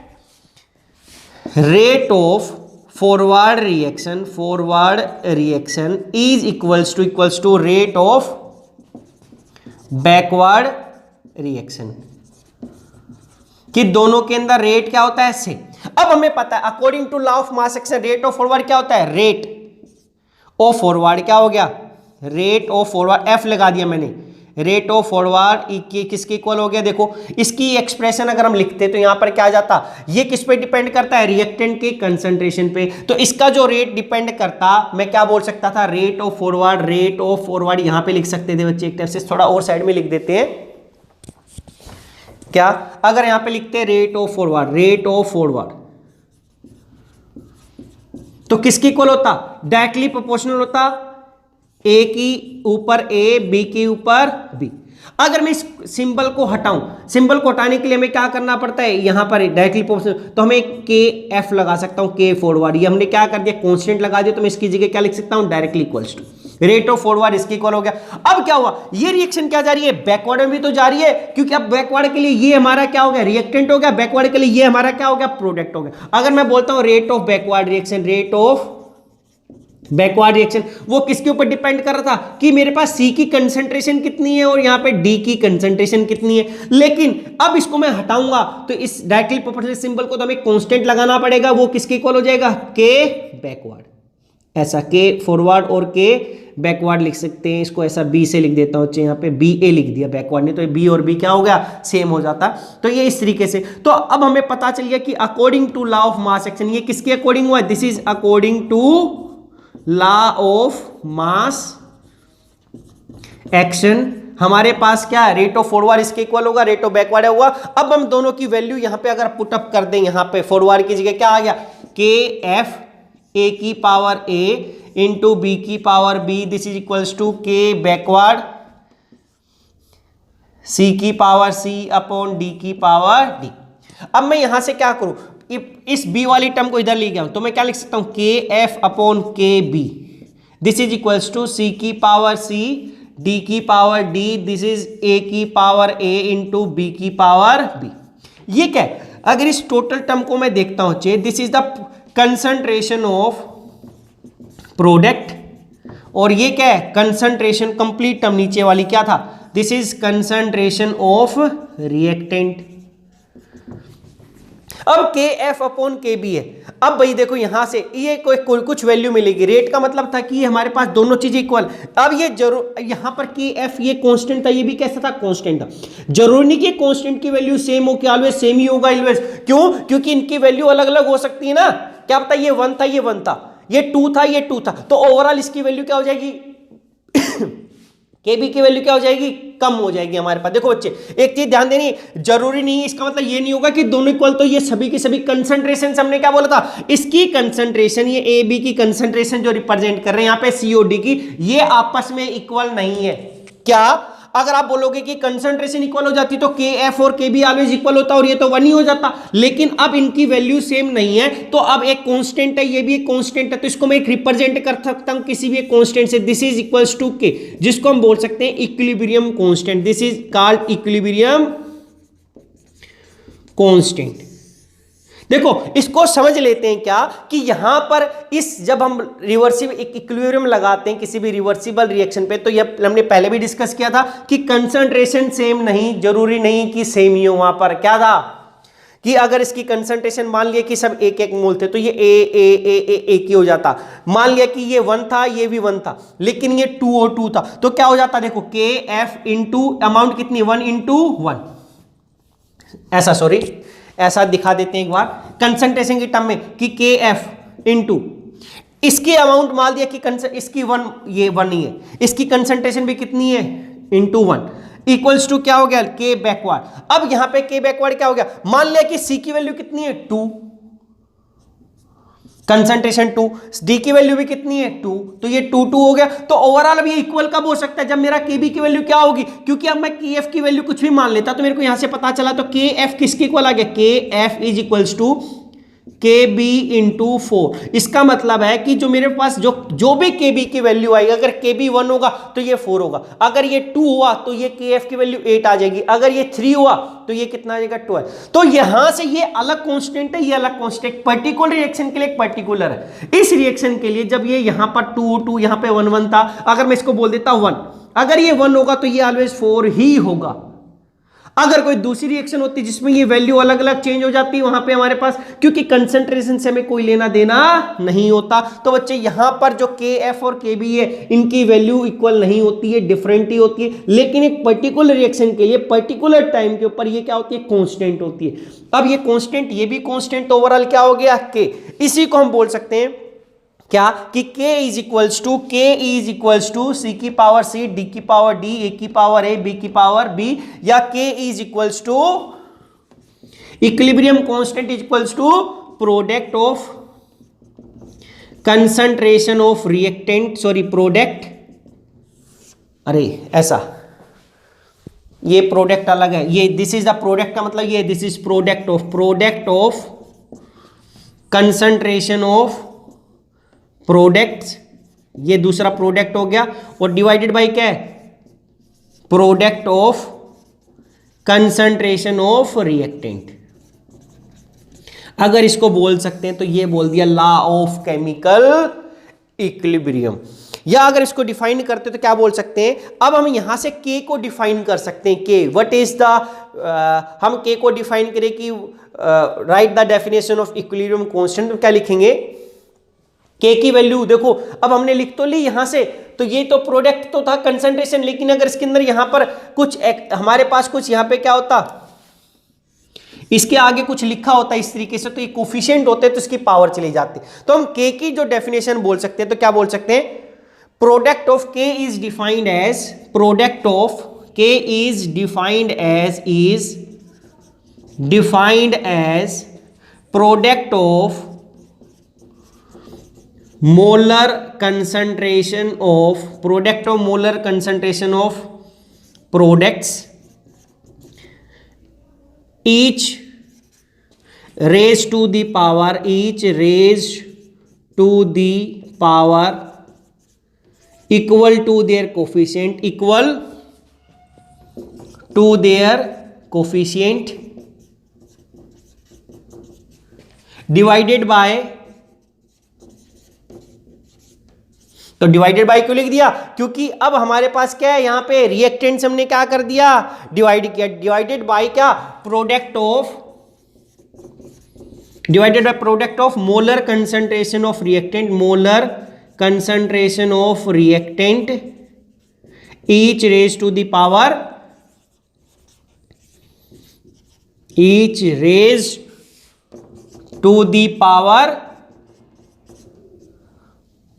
rate of forward reaction is equals to rate of backward reaction, कि दोनों के अंदर रेट क्या होता है, सेम। अब हमें पता है according to law of mass action rate of forward क्या होता है, रेट ऑफ फॉरवर्ड क्या हो गया, रेट ऑफ फॉरवर्ड, एफ लगा दिया मैंने, रेट ऑफ फॉरवर्ड किसके इक्वल हो गया, देखो इसकी एक्सप्रेशन अगर हम लिखते तो यहां पर क्या आ जाता, ये किस पे डिपेंड करता है, रिएक्टेंट के कंसंट्रेशन पे, तो इसका जो रेट डिपेंड करता, मैं क्या बोल सकता था, रेट ऑफ फॉरवर्ड यहां पे लिख सकते थे बच्चे, एक तरफ से थोड़ा और साइड में लिख देते हैं, क्या, अगर यहां पे लिखते हैं रेट ऑफ फॉरवर्ड तो किसके इक्वल होता, डायरेक्टली प्रोपोर्शनल होता, ए की ऊपर ए, बी के ऊपर बी। अगर मैं इस सिंबल को हटाऊं, सिंबल को हटाने के लिए हमें क्या करना पड़ता है, यहां पर डायरेक्टली प्रोपोर्शनल, तो हमें के एफ लगा सकता हूं, के फॉरवर्ड, ये हमने क्या कर दिया, कांस्टेंट लगा दिया, तो मैं इसकी जगह क्या लिख सकता हूं, directly equals to rate of forward, इसके इक्वल हो गया। अब क्या हुआ, ये रिएक्शन क्या जा रही है, बैकवर्ड में भी तो जा रही है, क्योंकि अब बैकवर्ड के लिए ये हमारा क्या हो गया, रिएक्टेंट हो गया, बैकवर्ड के लिए ये हमारा क्या हो गया, प्रोडक्ट हो गया। अगर मैं बोलता हूं रेट ऑफ बैकवर्ड रिएक्शन, वो किसके ऊपर डिपेंड कर रहा था कि मेरे पास सी की कंसंट्रेशन कितनी है और यहां पे डी की कंसंट्रेशन कितनी है। लेकिन अब इसको मैं हटाऊंगा तो इस डायरेक्टली प्रोपोर्शनल सिंबल को तो हमें कांस्टेंट लगाना पड़ेगा, वो किसके इक्वल हो जाएगा, के बैकवर्ड, ऐसा के फॉरवर्ड और के बैकवर्ड लिख सकते हैं। इसको ऐसा बी से लिख देता हूं, यहाँ पे बी ए लिख दिया, बैकवर्ड नहीं तो बी और बी क्या हो गया, सेम हो जाता। तो ये इस तरीके से, तो अब हमें पता चल गया कि according to law of mass action, ये किसके अकॉर्डिंग हुआ, this is according to law of mass action. हमारे पास क्या है, रेट ऑफ फॉरवर्ड इसके इक्वल होगा, रेट ऑफ बैकवर्ड होगा। अब हम दोनों की वैल्यू यहां पे अगर पुटअप कर दें, यहां पे फॉरवर्ड की जगह क्या आ गया, के एफ ए की पावर ए इंटू बी की power B, this is equals to K backward C की पावर सी अपॉन डी की पावर डी। अब मैं यहां से क्या करूं, इस बी वाली टर्म को इधर ले गया हूं तो मैं क्या लिख सकता हूं, K F upon K B, this is equals to C की पावर सी डी की power D, this is A की पावर ए इंटू बी की पावर बी। ये क्या है, अगर इस टोटल टर्म को मैं देखता हूं, चे this is the concentration of product, और ये क्या है, कंसंट्रेशन, कंप्लीट टर्म नीचे वाली क्या था, this is concentration of reactant. अब के एफ अपॉन के बी है। अब भाई देखो यहां से ये कोई कुछ वैल्यू मिलेगी, रेट का मतलब था कि हमारे पास दोनों चीजें इक्वल। अब ये जरूर यहां पर के एफ ये कांस्टेंट था, ये भी कैसा था, कांस्टेंट था। जरूरी नहीं कि कांस्टेंट की वैल्यू सेम हो, कि ऑलवेज सेम ही होगा ऑलवेज, क्यों, क्योंकि इनकी वैल्यू अलग अलग हो सकती है ना। क्या पता ये 1 था, ये 1 था, ये 2 था, ये 2 था, तो ओवरऑल इसकी वैल्यू क्या हो जाएगी केबी की वैल्यू क्या हो जाएगी, कम हो जाएगी हमारे पास। देखो बच्चे एक चीज ध्यान देनी, जरूरी नहीं, इसका मतलब ये नहीं होगा कि दोनों इक्वल, तो ये सभी की सभी कंसंट्रेशन, हमने क्या बोला था, इसकी कंसंट्रेशन, ये ए बी की कंसंट्रेशन जो रिप्रेजेंट कर रहे हैं यहाँ पे सीओडी की, ये आपस में इक्वल नहीं है। क्या, अगर आप बोलोगे कि कंसंट्रेशन इक्वल हो जाती तो के एफ और के बी ऑलवेज इक्वल होता और ये तो 1 ही हो जाता, लेकिन अब इनकी वैल्यू सेम नहीं है, तो अब एक कांस्टेंट है, ये भी एक कांस्टेंट है, तो इसको मैं एक रिप्रेजेंट कर सकता हूं किसी भी एक कांस्टेंट से, दिस इज इक्वल्स टू के, जिसको हम बोल सकते हैं equilibrium constant, this is called equilibrium constant. देखो इसको समझ लेते हैं क्या, कि यहां पर इस जब हम रिवर्सिबल इक्विलिब्रियम लगाते हैं किसी भी रिवर्सिबल रिएक्शन पे, तो ये हमने पहले भी डिस्कस किया था कि कंसंट्रेशन सेम नहीं, जरूरी नहीं कि सेम ही हो। वहां पर क्या था कि अगर इसकी कंसंट्रेशन मान लिया कि सब एक एक मोल थे, तो ये एक ही हो जाता। मान लिया कि ये 1 था, ये भी 1 था, लेकिन ये 2 और 2 था, तो क्या हो जाता, देखो के एफ इंटू अमाउंट कितनी, 1 इंटू 1, ऐसा, सॉरी ऐसा दिखा देते हैं एक बार कंसंट्रेशन की टर्म में, कि के एफ इंटू इसकी अमाउंट मान दिया कि इसकी 1, ये 1 ही है, इसकी कंसंट्रेशन भी कितनी है, इंटू 1, इक्वल्स टू क्या हो गया, के बैकवर्ड। अब यहां पे के बैकवर्ड क्या हो गया, मान लिया कि सी की वैल्यू कितनी है, 2, कंसंट्रेशन 2, डी की वैल्यू भी कितनी है, 2, तो ये 2 2 हो गया। तो ओवरऑल अब ये इक्वल कब हो सकता है, जब मेरा केबी की वैल्यू क्या होगी, क्योंकि अब मैं के एफ की वैल्यू कुछ भी मान लेता, तो मेरे को यहां से पता चला, तो के एफ किसके इक्वल आ गया, के एफ इज इक्वल्स टू के बी इंटू 4। इसका मतलब है कि जो मेरे पास जो भी के बी की वैल्यू आएगी, अगर के बी 1 होगा तो ये 4 होगा, अगर ये 2 हुआ तो ये के एफ की वैल्यू 8 आ जाएगी, अगर ये 3 हुआ तो ये कितना आ जाएगा, 12। तो यहां से ये अलग कांस्टेंट है, ये अलग कांस्टेंट, पर्टिकुलर रिएक्शन के लिए एक पर्टिकुलर है। इस रिएक्शन के लिए जब ये यहां पर 2 2 यहां पे 1 1 था, अगर मैं इसको बोल देता 1, अगर ये 1 होगा तो ये ऑलवेज 4 ही होगा। अगर कोई दूसरी रिएक्शन होती जिसमें ये वैल्यू अलग अलग चेंज हो जाती, वहां पे हमारे पास, क्योंकि कंसंट्रेशन से हमें कोई लेना देना नहीं होता, तो बच्चे यहां पर जो के एफ और के बी है, इनकी वैल्यू इक्वल नहीं होती है, डिफरेंट ही होती है, लेकिन एक पर्टिकुलर रिएक्शन के लिए पर्टिकुलर टाइम के ऊपर ये क्या होती है, कांस्टेंट होती है। अब ये कांस्टेंट, ये भी कांस्टेंट, तो ओवरऑल क्या हो गया, के। इसी को हम बोल सकते हैं क्या, कि k is equals to C की पावर सी, डी की पावर डी, ए की पावर ए, बी की पावर बी, या k is equals to equilibrium constant is equals to product of concentration of reactant, sorry product, अरे ऐसा, ये product अलग है, ये दिस इज द प्रोडक्ट का मतलब ये, this is product of concentration of products, ये दूसरा प्रोडक्ट हो गया, और डिवाइडेड बाय क्या है, product of concentration of reactant. अगर इसको बोल सकते हैं तो ये बोल दिया लॉ ऑफ केमिकल इक्विलिब्रियम। या अगर इसको डिफाइन करते तो क्या बोल सकते हैं, अब हम यहां से के को डिफाइन कर सकते हैं, के व्हाट इज द, हम के को डिफाइन करें कि right the definition of equilibrium constant, तो क्या लिखेंगे, के की वैल्यू देखो, अब हमने लिख तो ली यहां से, तो ये तो प्रोडक्ट तो था कंसंट्रेशन, लेकिन अगर इसके अंदर यहां पर कुछ हमारे पास कुछ यहां पे क्या होता, इसके आगे कुछ लिखा होता है इस तरीके से, तो ये कोफिशिएंट होते तो इसकी पावर चली जाती। तो हम के की जो डेफिनेशन बोल सकते हैं, तो क्या बोल सकते हैं, product of K is defined as, product of K is defined as product of molar concentration of products each raise to the power, each raise to the power equal to their coefficient, equal to their coefficient divided by, तो divided by क्यों लिख दिया? क्योंकि अब हमारे पास क्या है, यहां पे रिएक्टेंट्स हमने क्या कर दिया, डिवाइड किया। डिवाइडेड बाय क्या, product of, divided by product of molar concentration of reactant, molar concentration of reactant each raise to the power, each raise to the power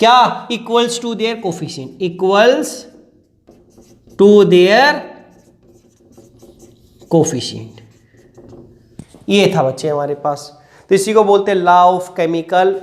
क्या, equals to their coefficient, equals to their coefficient. ये था बच्चे हमारे पास। तो इसी को बोलते हैं लॉ ऑफ केमिकल